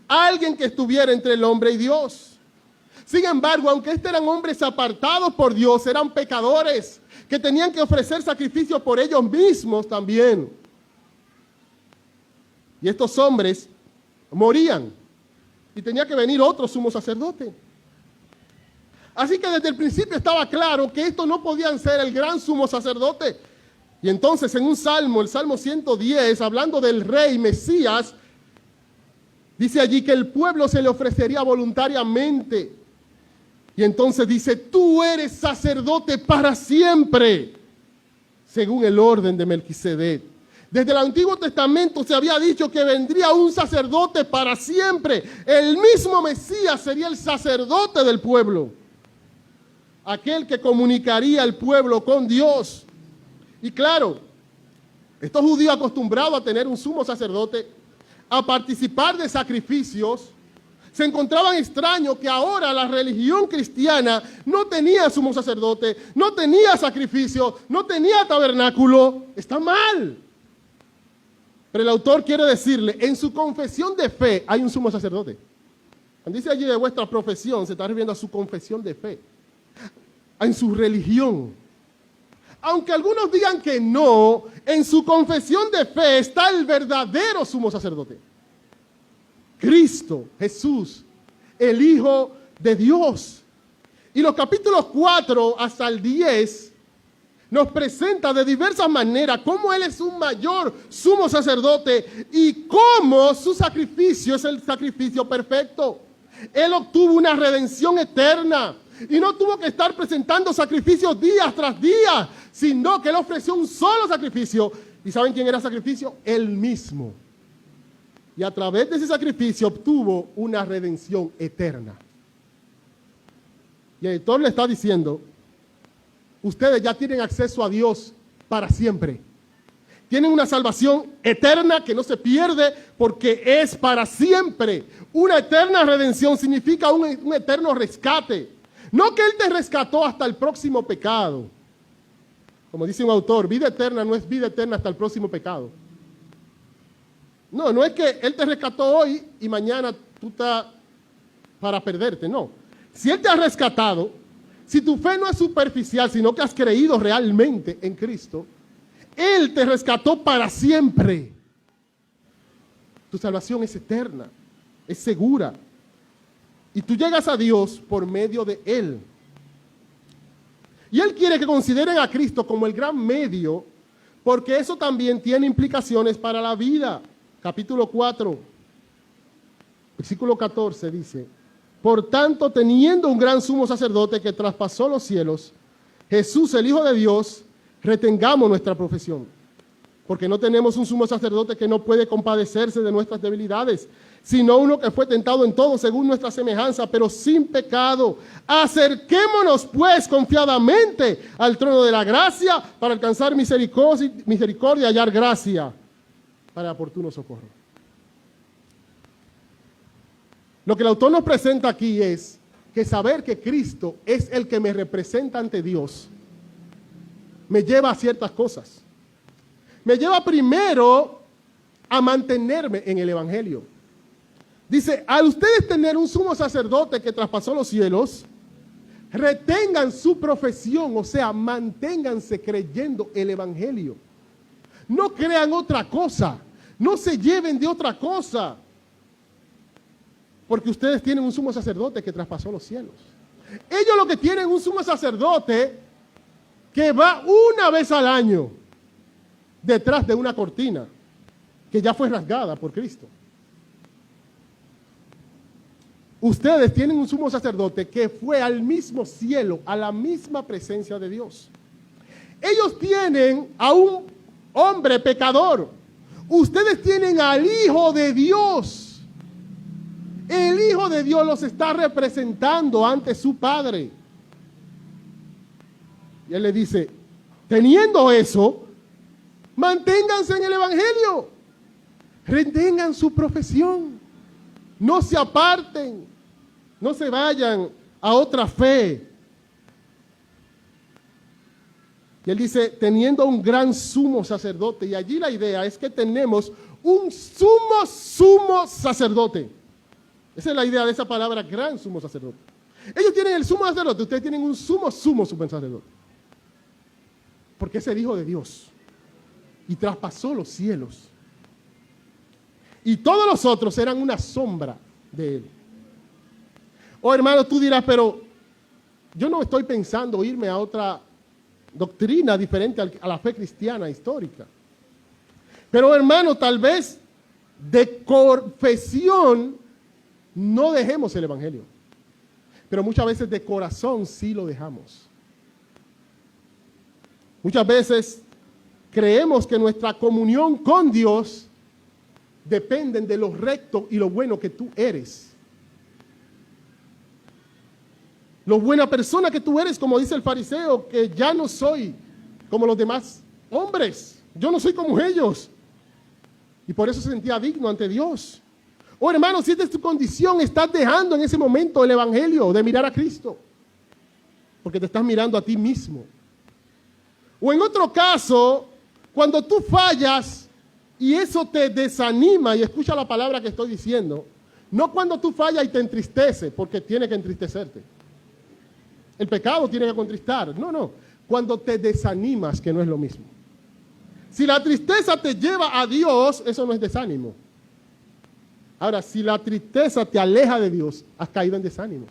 A: Alguien que estuviera entre el hombre y Dios. Sin embargo, aunque estos eran hombres apartados por Dios, eran pecadores que tenían que ofrecer sacrificios por ellos mismos también. Y estos hombres morían y tenía que venir otro sumo sacerdote. Así que desde el principio estaba claro que estos no podían ser el gran sumo sacerdote. Y entonces en un salmo, el Salmo 110, hablando del rey Mesías, dice allí que el pueblo se le ofrecería voluntariamente. Y entonces dice, tú eres sacerdote para siempre, según el orden de Melquisedec. Desde el Antiguo Testamento se había dicho que vendría un sacerdote para siempre. El mismo Mesías sería el sacerdote del pueblo. Aquel que comunicaría al pueblo con Dios. Y claro, estos judíos acostumbrados a tener un sumo sacerdote, a participar de sacrificios, se encontraban extraños que ahora la religión cristiana no tenía sumo sacerdote, no tenía sacrificio, no tenía tabernáculo. Está mal. Pero el autor quiere decirle, en su confesión de fe hay un sumo sacerdote. Cuando dice allí de vuestra profesión, se está refiriendo a su confesión de fe. en su religión. Aunque algunos digan que no, en su confesión de fe está el verdadero sumo sacerdote. Cristo, Jesús, el Hijo de Dios. Y los capítulos 4 hasta el 10 nos presenta de diversas maneras cómo Él es un mayor sumo sacerdote y cómo su sacrificio es el sacrificio perfecto. Él obtuvo una redención eterna y no tuvo que estar presentando sacrificios día tras día, sino que Él ofreció un solo sacrificio. ¿Y saben quién era el sacrificio? Él mismo. Y a través de ese sacrificio obtuvo una redención eterna. Y el editor le está diciendo, ustedes ya tienen acceso a Dios para siempre. Tienen una salvación eterna que no se pierde porque es para siempre. Una eterna redención significa un eterno rescate. No que Él te rescató hasta el próximo pecado. Como dice un autor, vida eterna no es vida eterna hasta el próximo pecado. No es que Él te rescató hoy y mañana tú estás para perderte, no. Si Él te ha rescatado, si tu fe no es superficial, sino que has creído realmente en Cristo, Él te rescató para siempre. Tu salvación es eterna, es segura. Y tú llegas a Dios por medio de Él. Y Él quiere que consideren a Cristo como el gran medio, porque eso también tiene implicaciones para la vida. Capítulo 4, versículo 14 dice, por tanto, teniendo un gran sumo sacerdote que traspasó los cielos, Jesús, el Hijo de Dios, retengamos nuestra profesión. Porque no tenemos un sumo sacerdote que no puede compadecerse de nuestras debilidades, sino uno que fue tentado en todo según nuestra semejanza, pero sin pecado. Acerquémonos pues confiadamente al trono de la gracia para alcanzar misericordia y hallar gracia para oportuno socorro. Lo que el autor nos presenta aquí es que saber que Cristo es el que me representa ante Dios me lleva a ciertas cosas. Me lleva primero a mantenerme en el Evangelio. Dice, al ustedes tener un sumo sacerdote que traspasó los cielos, retengan su profesión, o sea, manténganse creyendo el Evangelio. No crean otra cosa, no se lleven de otra cosa, porque ustedes tienen un sumo sacerdote que traspasó los cielos. Ellos lo que tienen un sumo sacerdote que va una vez al año detrás de una cortina que ya fue rasgada por Cristo. Ustedes tienen un sumo sacerdote que fue al mismo cielo, a la misma presencia de Dios. Ellos tienen a un hombre pecador. Ustedes tienen al Hijo de Dios. El Hijo de Dios los está representando ante su Padre. Y Él le dice, teniendo eso, manténganse en el Evangelio. Retengan su profesión. No se aparten. No se vayan a otra fe. Y Él dice, teniendo un gran sumo sacerdote. Y allí la idea es que tenemos un sumo sacerdote. Esa es la idea de esa palabra, gran sumo sacerdote. Ellos tienen el sumo sacerdote, ustedes tienen un sumo sacerdote. Porque es el Hijo de Dios. Y traspasó los cielos. Y todos los otros eran una sombra de Él. Oh, hermano, tú dirás, pero yo no estoy pensando irme a otra doctrina diferente a la fe cristiana histórica. Pero, hermano, tal vez de confesión no dejemos el Evangelio. Pero muchas veces de corazón sí lo dejamos. Muchas veces creemos que nuestra comunión con Dios dependen de lo recto y lo bueno que tú eres. Lo buena persona que tú eres, como dice el fariseo, que ya no soy como los demás hombres. Yo no soy como ellos. Y por eso se sentía digno ante Dios. Oh, hermano, si esta es tu condición, estás dejando en ese momento el Evangelio de mirar a Cristo. Porque te estás mirando a ti mismo. O en otro caso, cuando tú fallas y eso te desanima, y escucha la palabra que estoy diciendo, no cuando tú fallas y te entristece, porque tiene que entristecerte. El pecado tiene que contristar. No, no. Cuando te desanimas, que no es lo mismo. Si la tristeza te lleva a Dios, eso no es desánimo. Ahora, si la tristeza te aleja de Dios, has caído en desánimo.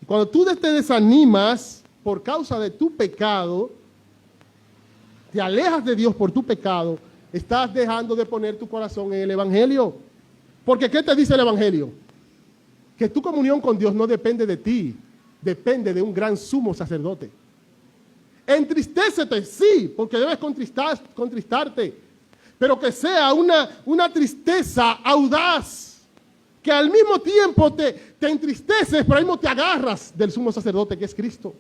A: Y cuando tú te desanimas por causa de tu pecado, te alejas de Dios por tu pecado, estás dejando de poner tu corazón en el Evangelio. Porque ¿qué te dice el Evangelio? Que tu comunión con Dios no depende de ti, depende de un gran sumo sacerdote. Entristécete, sí, porque debes contristarte, pero que sea una tristeza audaz, que al mismo tiempo te entristeces, pero al mismo te agarras del sumo sacerdote que es Cristo.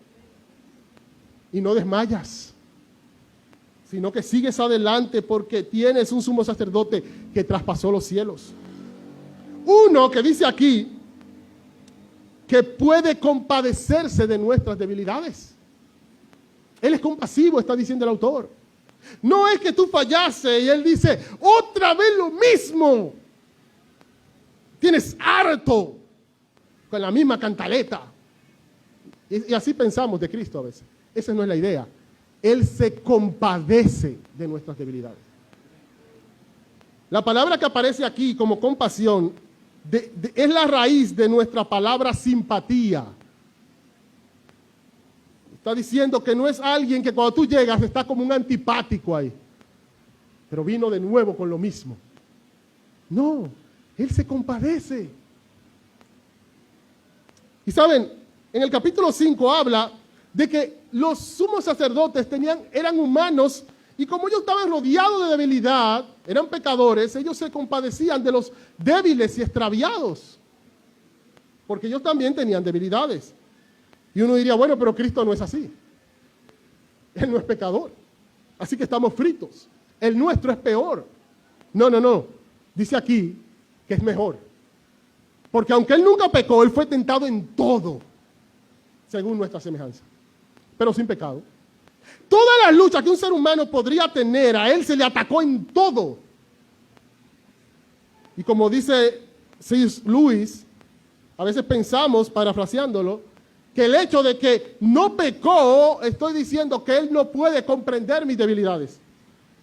A: Y no desmayas, sino que sigues adelante porque tienes un sumo sacerdote que traspasó los cielos. Uno que dice aquí que puede compadecerse de nuestras debilidades. Él es compasivo, está diciendo el autor. No es que tú fallaste y él dice, otra vez lo mismo. Tienes harto con la misma cantaleta. Y así pensamos de Cristo a veces. Esa no es la idea. Él se compadece de nuestras debilidades. La palabra que aparece aquí como compasión es la raíz de nuestra palabra simpatía. Está diciendo que no es alguien que cuando tú llegas está como un antipático ahí, pero vino de nuevo con lo mismo. No, Él se compadece. Y saben, en el capítulo 5 habla de que los sumos sacerdotes eran humanos y como ellos estaban rodeados de debilidad, eran pecadores, ellos se compadecían de los débiles y extraviados, porque ellos también tenían debilidades. Y uno diría, bueno, pero Cristo no es así. Él no es pecador. Así que estamos fritos. El nuestro es peor. No, no, no. Dice aquí que es mejor. Porque aunque Él nunca pecó, Él fue tentado en todo, según nuestra semejanza, pero sin pecado. Todas las luchas que un ser humano podría tener, a Él se le atacó en todo. Y como dice C.S. Lewis, a veces pensamos, parafraseándolo, que el hecho de que no pecó, estoy diciendo que Él no puede comprender mis debilidades.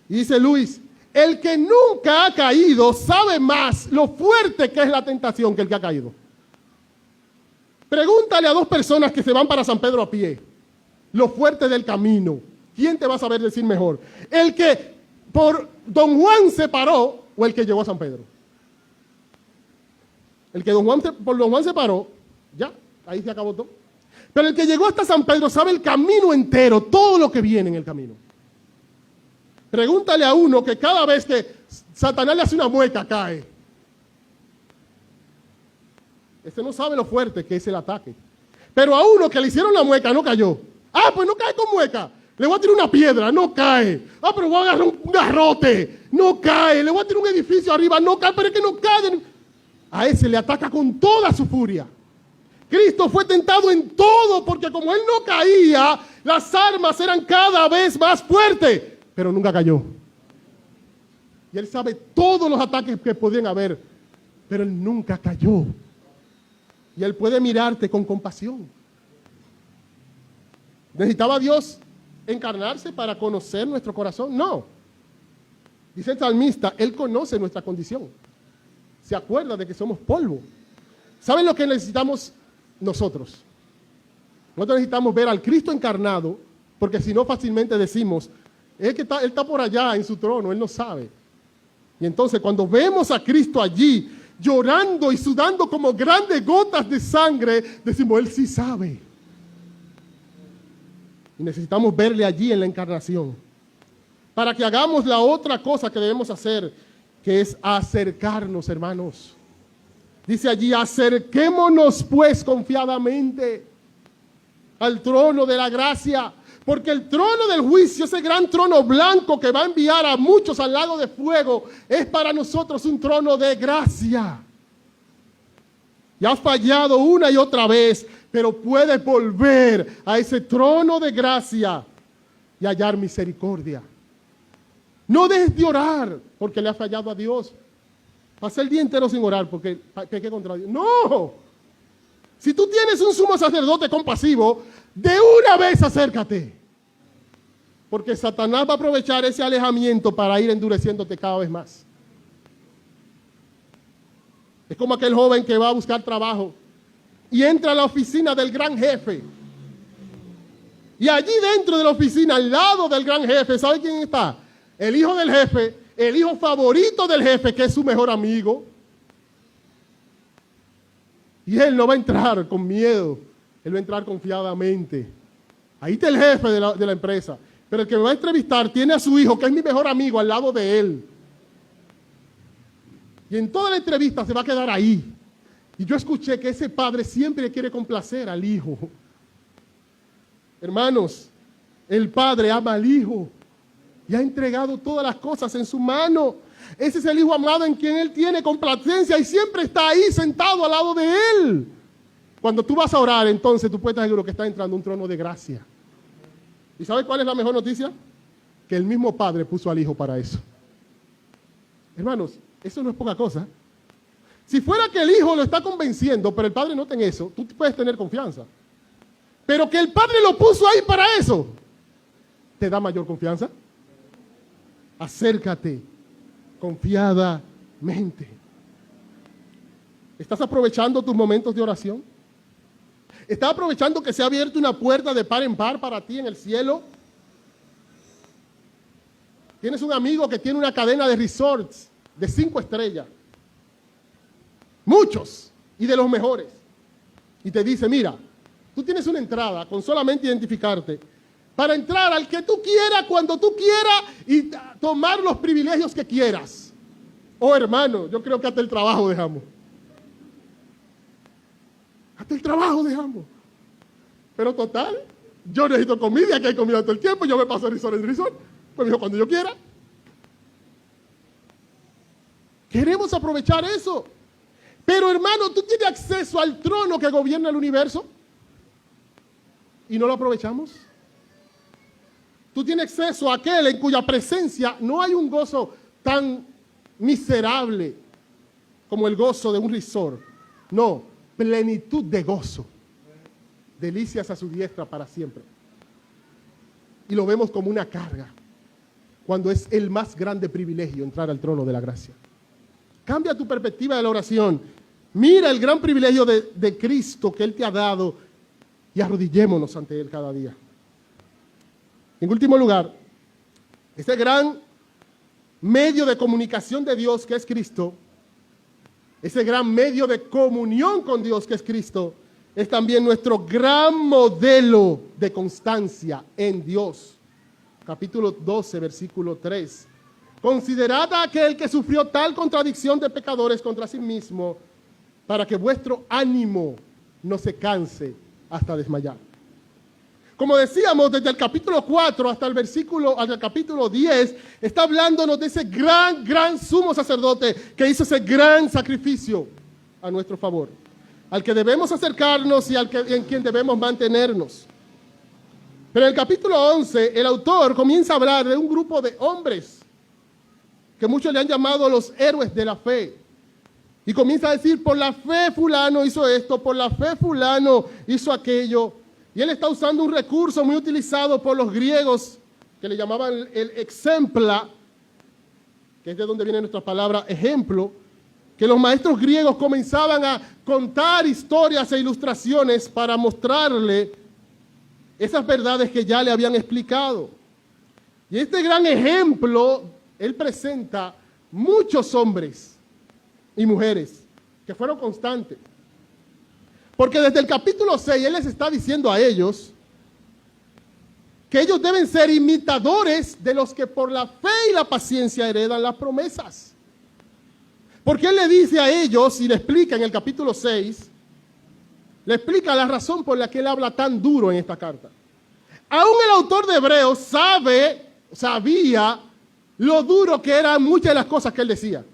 A: Y dice Luis, el que nunca ha caído sabe más lo fuerte que es la tentación que el que ha caído. Pregúntale a dos personas que se van para San Pedro a pie, lo fuerte del camino. ¿Quién te va a saber decir mejor? ¿El que por Don Juan se paró o el que llegó a San Pedro? El que por Don Juan se paró, ya, ahí se acabó todo. Pero el que llegó hasta San Pedro sabe el camino entero, todo lo que viene en el camino. Pregúntale a uno que cada vez que Satanás le hace una mueca, cae. Este no sabe lo fuerte que es el ataque. Pero a uno que le hicieron la mueca no cayó. Ah, pues no cae con mueca. Le voy a tirar una piedra, no cae. Ah, pero voy a agarrar un garrote, no cae. Le voy a tirar un edificio arriba, no cae, pero es que no cae. A ese le ataca con toda su furia. Cristo fue tentado en todo, porque como Él no caía, las armas eran cada vez más fuertes, pero nunca cayó. Y Él sabe todos los ataques que podían haber, pero Él nunca cayó. Y Él puede mirarte con compasión. ¿Necesitaba Dios encarnarse para conocer nuestro corazón? No. Dice el salmista, Él conoce nuestra condición. Se acuerda de que somos polvo. ¿Saben lo que necesitamos nosotros? Nosotros necesitamos ver al Cristo encarnado, porque si no fácilmente decimos, Él está por allá en su trono, Él no sabe. Y entonces cuando vemos a Cristo allí, llorando y sudando como grandes gotas de sangre, decimos, Él sí sabe. Y necesitamos verle allí en la encarnación, para que hagamos la otra cosa que debemos hacer, que es acercarnos, hermanos. Dice allí, acerquémonos pues confiadamente al trono de la gracia, porque el trono del juicio, ese gran trono blanco que va a enviar a muchos al lago de fuego, es para nosotros un trono de gracia. Y has fallado una y otra vez, pero puedes volver a ese trono de gracia y hallar misericordia. No dejes de orar porque le has fallado a Dios. Pasé el día entero sin orar porque pequé contra Dios. No. Si tú tienes un sumo sacerdote compasivo, de una vez acércate. Porque Satanás va a aprovechar ese alejamiento para ir endureciéndote cada vez más. Es como aquel joven que va a buscar trabajo y entra a la oficina del gran jefe. Y allí dentro de la oficina, al lado del gran jefe, ¿sabe quién está? El hijo del jefe, el hijo favorito del jefe, que es su mejor amigo. Y él no va a entrar con miedo, él va a entrar confiadamente. Ahí está el jefe de la empresa. Pero el que me va a entrevistar tiene a su hijo, que es mi mejor amigo, al lado de él. Y en toda la entrevista se va a quedar ahí. Y yo escuché que ese padre siempre quiere complacer al hijo. Hermanos, el padre ama al hijo y ha entregado todas las cosas en su mano. Ese es el hijo amado en quien él tiene complacencia y siempre está ahí sentado al lado de él. Cuando tú vas a orar, entonces tú puedes estar seguro que está entrando un trono de gracia. ¿Y sabes cuál es la mejor noticia? Que el mismo padre puso al hijo para eso. Hermanos, eso no es poca cosa. Si fuera que el hijo lo está convenciendo, pero el padre no tiene eso, tú puedes tener confianza. Pero que el padre lo puso ahí para eso, ¿te da mayor confianza? Acércate confiadamente. ¿Estás aprovechando tus momentos de oración? ¿Estás aprovechando que se ha abierto una puerta de par en par para ti en el cielo? Tienes un amigo que tiene una cadena de resorts de 5 estrellas. Muchos, y de los mejores. Y te dice, mira, tú tienes una entrada con solamente identificarte para entrar al que tú quieras, cuando tú quieras y tomar los privilegios que quieras. Oh, hermano, yo creo que hasta el trabajo dejamos. Hasta el trabajo dejamos. Pero total, yo necesito comida, que hay comida todo el tiempo, yo me paso de resort en resort. Pues dijo, cuando yo quiera. Queremos aprovechar eso. Pero hermano, tú tienes acceso al trono que gobierna el universo y no lo aprovechamos. Tú tienes acceso a aquel en cuya presencia no hay un gozo tan miserable como el gozo de un resort. No, plenitud de gozo. Delicias a su diestra para siempre. Y lo vemos como una carga, cuando es el más grande privilegio entrar al trono de la gracia. Cambia tu perspectiva de la oración. Mira el gran privilegio de Cristo que Él te ha dado y arrodillémonos ante Él cada día. En último lugar, este gran medio de comunicación de Dios que es Cristo, ese gran medio de comunión con Dios que es Cristo, es también nuestro gran modelo de constancia en Dios. Capítulo 12, versículo 3. Considerad a aquel que sufrió tal contradicción de pecadores contra sí mismo, para que vuestro ánimo no se canse hasta desmayar. Como decíamos, desde el capítulo 4 hasta el capítulo 10, está hablándonos de ese gran sumo sacerdote que hizo ese gran sacrificio a nuestro favor, al que debemos acercarnos y en quien debemos mantenernos. Pero en el capítulo 11, el autor comienza a hablar de un grupo de hombres que muchos le han llamado los héroes de la fe. Y comienza a decir, por la fe fulano hizo esto, por la fe fulano hizo aquello. Y él está usando un recurso muy utilizado por los griegos, que le llamaban el exempla, que es de donde viene nuestra palabra ejemplo, que los maestros griegos comenzaban a contar historias e ilustraciones para mostrarle esas verdades que ya le habían explicado. Y este gran ejemplo, él presenta muchos hombres y mujeres que fueron constantes. Porque desde el capítulo 6, él les está diciendo a ellos que ellos deben ser imitadores de los que por la fe y la paciencia heredan las promesas. Porque él le dice a ellos, y le explica en el capítulo 6, le explica la razón por la que él habla tan duro en esta carta. Aún el autor de Hebreos sabía lo duro que eran muchas de las cosas que él decía.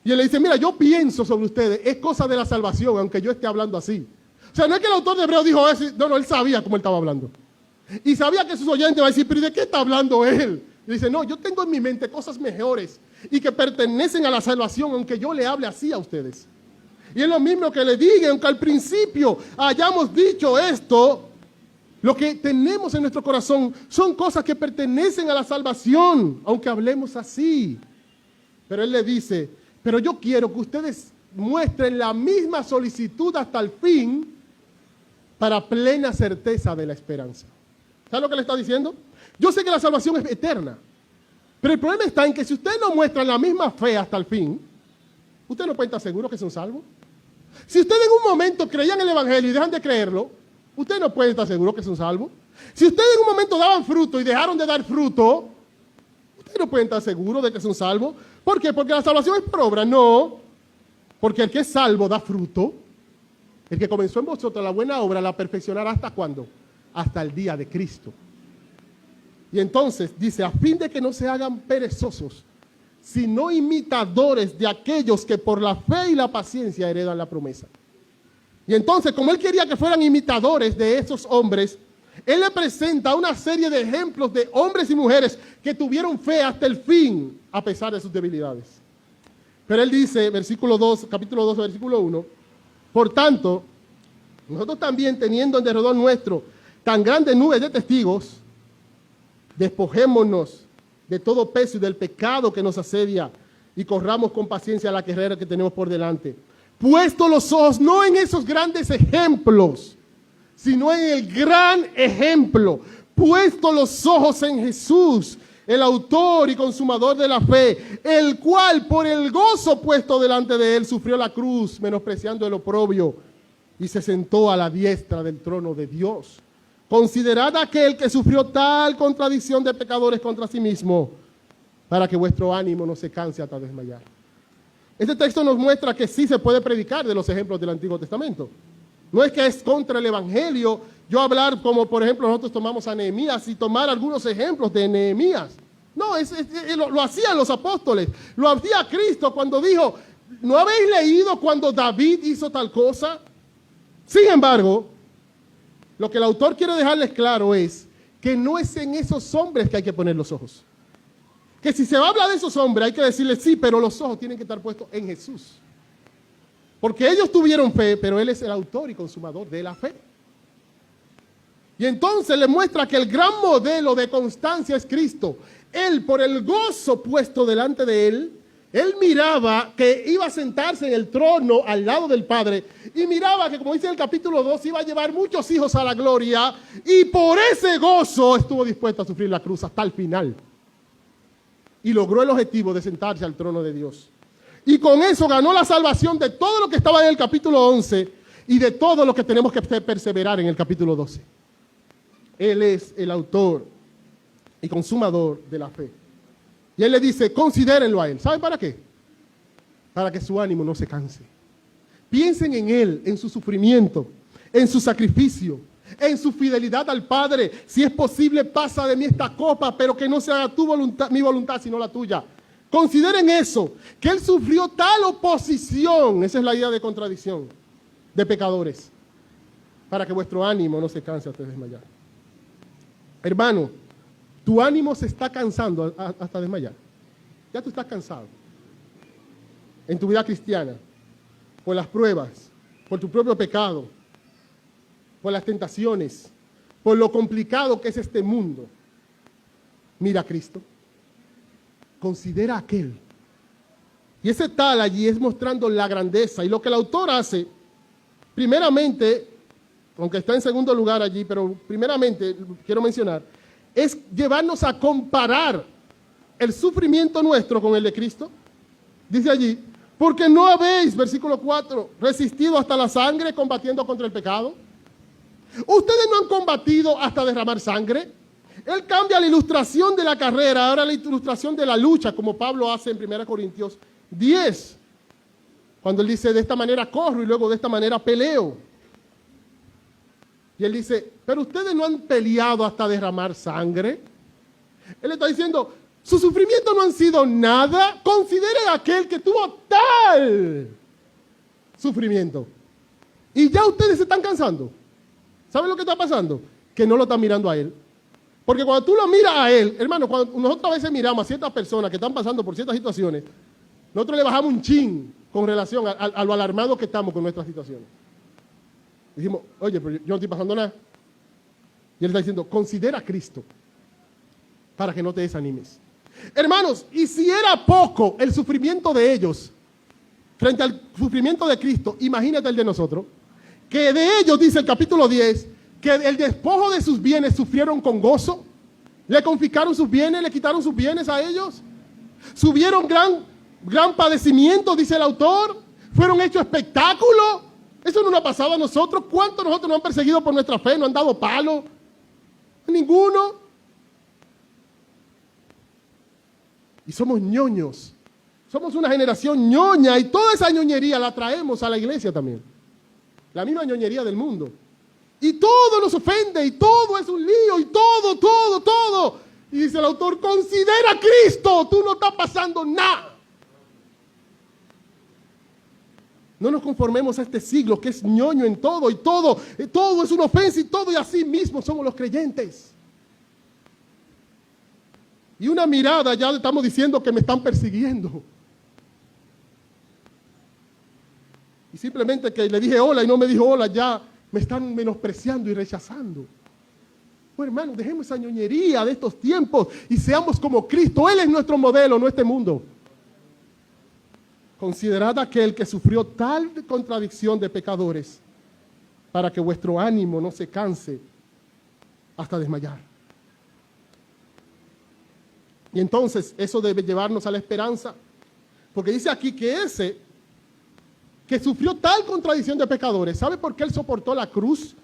A: Y él le dice, mira, yo pienso sobre ustedes, es cosa de la salvación, aunque yo esté hablando así. O sea, no es que el autor de Hebreos dijo eso, no, él sabía cómo él estaba hablando. Y sabía que sus oyentes van a decir, pero ¿de qué está hablando él? Y dice, no, yo tengo en mi mente cosas mejores y que pertenecen a la salvación, aunque yo le hable así a ustedes. Y es lo mismo que le diga, aunque al principio hayamos dicho esto, lo que tenemos en nuestro corazón son cosas que pertenecen a la salvación, aunque hablemos así. Pero él le dice, pero yo quiero que ustedes muestren la misma solicitud hasta el fin para plena certeza de la esperanza. ¿Sabe lo que le está diciendo? Yo sé que la salvación es eterna, pero el problema está en que si ustedes no muestran la misma fe hasta el fin, ustedes no pueden estar seguros que son salvos. Si ustedes en un momento creían el Evangelio y dejan de creerlo, ustedes no pueden estar seguros que son salvos. Si ustedes en un momento daban fruto y dejaron de dar fruto, ustedes no pueden estar seguros de que son salvos. ¿Por qué? Porque la salvación es por obra. No, porque el que es salvo da fruto. El que comenzó en vosotros la buena obra la perfeccionará ¿hasta cuándo? Hasta el día de Cristo. Y entonces dice, a fin de que no se hagan perezosos, sino imitadores de aquellos que por la fe y la paciencia heredan la promesa. Y entonces, como él quería que fueran imitadores de esos hombres, él le presenta una serie de ejemplos de hombres y mujeres que tuvieron fe hasta el fin, a pesar de sus debilidades. Pero él dice, versículo 2, capítulo 2, versículo 1, por tanto, nosotros también teniendo en derredor nuestro tan grande nube de testigos, despojémonos de todo peso y del pecado que nos asedia y corramos con paciencia la carrera que tenemos por delante. Puesto los ojos no en esos grandes ejemplos, sino en el gran ejemplo. Puesto los ojos en Jesús, el autor y consumador de la fe, el cual por el gozo puesto delante de él sufrió la cruz, menospreciando el oprobio, y se sentó a la diestra del trono de Dios. Considerad aquel que sufrió tal contradicción de pecadores contra sí mismo, para que vuestro ánimo no se canse hasta desmayar. Este texto nos muestra que sí se puede predicar de los ejemplos del Antiguo Testamento. No es que es contra el Evangelio yo hablar como, por ejemplo, nosotros tomamos a Nehemías y tomar algunos ejemplos de Nehemías. No, lo hacían los apóstoles, lo hacía Cristo cuando dijo, ¿no habéis leído cuando David hizo tal cosa? Sin embargo, lo que el autor quiere dejarles claro es que no es en esos hombres que hay que poner los ojos. Que si se va a hablar de esos hombres hay que decirles sí, pero los ojos tienen que estar puestos en Jesús. Porque ellos tuvieron fe, pero Él es el autor y consumador de la fe. Y entonces le muestra que el gran modelo de constancia es Cristo. Él, por el gozo puesto delante de Él, Él miraba que iba a sentarse en el trono al lado del Padre y miraba que, como dice en el capítulo 2, iba a llevar muchos hijos a la gloria y por ese gozo estuvo dispuesto a sufrir la cruz hasta el final. Y logró el objetivo de sentarse al trono de Dios. Y con eso ganó la salvación de todo lo que estaba en el capítulo 11 y de todo lo que tenemos que perseverar en el capítulo 12. Él es el autor y consumador de la fe. Y él le dice, considérenlo a él. ¿Saben para qué? Para que su ánimo no se canse. Piensen en él, en su sufrimiento, en su sacrificio, en su fidelidad al Padre. Si es posible, pasa de mí esta copa, pero que no se haga tu voluntad, mi voluntad, sino la tuya. Consideren eso, que él sufrió tal oposición, esa es la idea de contradicción, de pecadores, para que vuestro ánimo no se canse hasta desmayar. Hermano, tu ánimo se está cansando hasta desmayar. Ya tú estás cansado. En tu vida cristiana, por las pruebas, por tu propio pecado, por las tentaciones, por lo complicado que es este mundo. Mira a Cristo. Considera a aquel. Y ese tal allí es mostrando la grandeza. Y lo que el autor hace, primeramente, aunque está en segundo lugar allí, pero primeramente quiero mencionar, es llevarnos a comparar el sufrimiento nuestro con el de Cristo. Dice allí, porque no habéis, versículo 4, resistido hasta la sangre combatiendo contra el pecado. Ustedes no han combatido hasta derramar sangre. Él cambia la ilustración de la carrera, ahora la ilustración de la lucha, como Pablo hace en 1 Corintios 10, cuando él dice, de esta manera corro y luego de esta manera peleo. Y él dice, pero ustedes no han peleado hasta derramar sangre. Él está diciendo, su sufrimiento no han sido nada. Consideren aquel que tuvo tal sufrimiento. Y ya ustedes se están cansando. ¿Saben lo que está pasando? Que no lo están mirando a él. Porque cuando tú lo miras a él, hermano, cuando nosotros a veces miramos a ciertas personas que están pasando por ciertas situaciones, nosotros le bajamos un chin con relación a lo alarmado que estamos con nuestras situaciones. Dijimos, oye, pero yo no estoy pasando nada. Y él está diciendo, considera a Cristo para que no te desanimes. Hermanos, y si era poco el sufrimiento de ellos frente al sufrimiento de Cristo, imagínate el de nosotros, que de ellos, dice el capítulo 10, que el despojo de sus bienes sufrieron con gozo, le confiscaron sus bienes, le quitaron sus bienes a ellos, subieron gran padecimiento, dice el autor, fueron hechos espectáculo. Eso no nos ha pasado a nosotros. ¿Cuántos de nosotros nos han perseguido por nuestra fe, nos han dado palo? Ninguno. Y somos ñoños. Somos una generación ñoña y toda esa ñoñería la traemos a la iglesia también. La misma ñoñería del mundo. Y todo nos ofende y todo es un lío y todo. Y dice el autor, considera a Cristo, tú no estás pasando nada. No nos conformemos a este siglo que es ñoño en todo y todo es una ofensa y así mismo somos los creyentes. Y una mirada ya le estamos diciendo que me están persiguiendo. Y simplemente que le dije hola y no me dijo hola, ya me están menospreciando y rechazando. Bueno, hermano, dejemos esa ñoñería de estos tiempos y seamos como Cristo. Él es nuestro modelo, no este mundo. Considerad aquel que sufrió tal contradicción de pecadores para que vuestro ánimo no se canse hasta desmayar. Y entonces eso debe llevarnos a la esperanza, porque dice aquí que ese que sufrió tal contradicción de pecadores, ¿sabe por qué él soportó la cruz?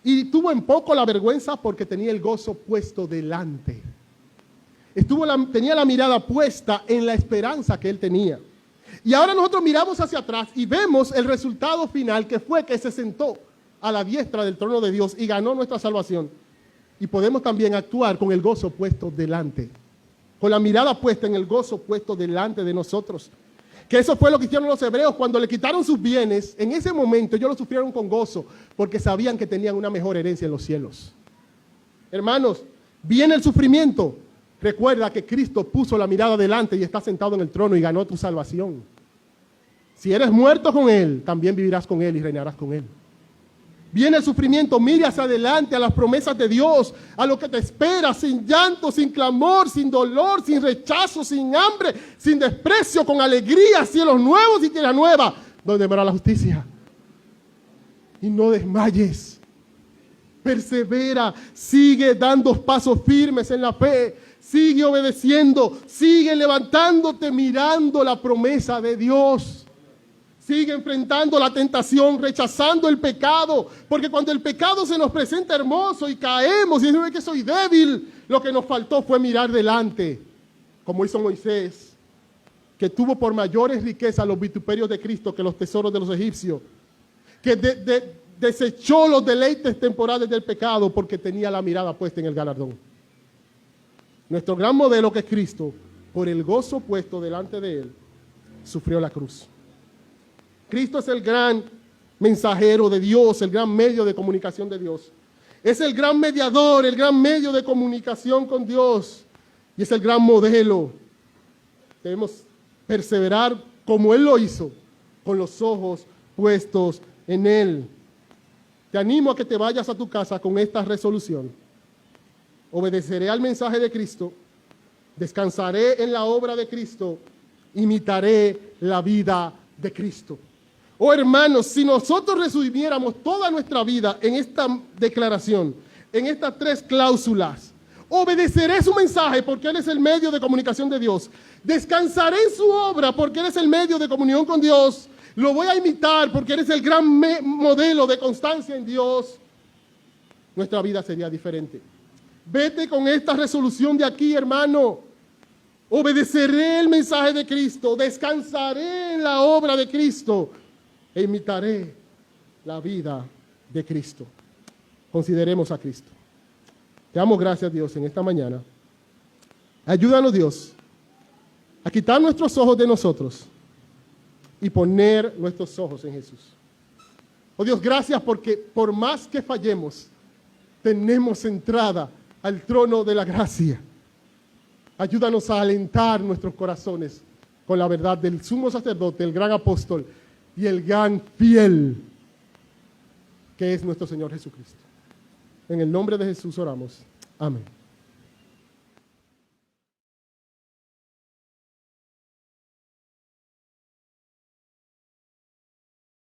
A: Y tuvo en poco la vergüenza porque tenía el gozo puesto delante. Tenía la mirada puesta en la esperanza que él tenía. Y ahora nosotros miramos hacia atrás y vemos el resultado final, que fue que se sentó a la diestra del trono de Dios y ganó nuestra salvación. Y podemos también actuar con el gozo puesto delante, con la mirada puesta en el gozo puesto delante de nosotros. Que eso fue lo que hicieron los hebreos cuando le quitaron sus bienes. En ese momento ellos lo sufrieron con gozo porque sabían que tenían una mejor herencia en los cielos. Hermanos, viene el sufrimiento. Recuerda que Cristo puso la mirada delante y está sentado en el trono y ganó tu salvación. Si eres muerto con Él, también vivirás con Él y reinarás con Él. Viene el sufrimiento, mire hacia adelante a las promesas de Dios, a lo que te espera, sin llanto, sin clamor, sin dolor, sin rechazo, sin hambre, sin desprecio, con alegría, cielos nuevos y tierra nueva, donde verá la justicia. Y no desmayes, persevera, sigue dando pasos firmes en la fe, sigue obedeciendo, sigue levantándote mirando la promesa de Dios. Sigue enfrentando la tentación, rechazando el pecado, porque cuando el pecado se nos presenta hermoso y caemos y decimos que soy débil, lo que nos faltó fue mirar delante, como hizo Moisés, que tuvo por mayores riquezas los vituperios de Cristo que los tesoros de los egipcios, que desechó los deleites temporales del pecado porque tenía la mirada puesta en el galardón. Nuestro gran modelo, que es Cristo, por el gozo puesto delante de Él, sufrió la cruz. Cristo es el gran mensajero de Dios, el gran medio de comunicación de Dios. Es el gran mediador, el gran medio de comunicación con Dios. Y es el gran modelo. Debemos perseverar como Él lo hizo, con los ojos puestos en Él. Te animo a que te vayas a tu casa con esta resolución. Obedeceré al mensaje de Cristo, descansaré en la obra de Cristo, imitaré la vida de Cristo. Oh hermanos, si nosotros resumiéramos toda nuestra vida en esta declaración, en estas 3 cláusulas: obedeceré su mensaje porque Él es el medio de comunicación de Dios, descansaré en su obra porque Él es el medio de comunión con Dios, lo voy a imitar porque Él es el gran modelo de constancia en Dios, nuestra vida sería diferente. Vete con esta resolución de aquí, hermano. Obedeceré el mensaje de Cristo, descansaré en la obra de Cristo e imitaré la vida de Cristo. Consideremos a Cristo. Te damos gracias, Dios, en esta mañana. Ayúdanos, Dios, a quitar nuestros ojos de nosotros y poner nuestros ojos en Jesús. Oh Dios, gracias porque por más que fallemos, tenemos entrada al trono de la gracia. Ayúdanos a alentar nuestros corazones con la verdad del sumo sacerdote, el gran apóstol y el gran fiel, que es nuestro Señor Jesucristo. En el nombre de Jesús oramos. Amén.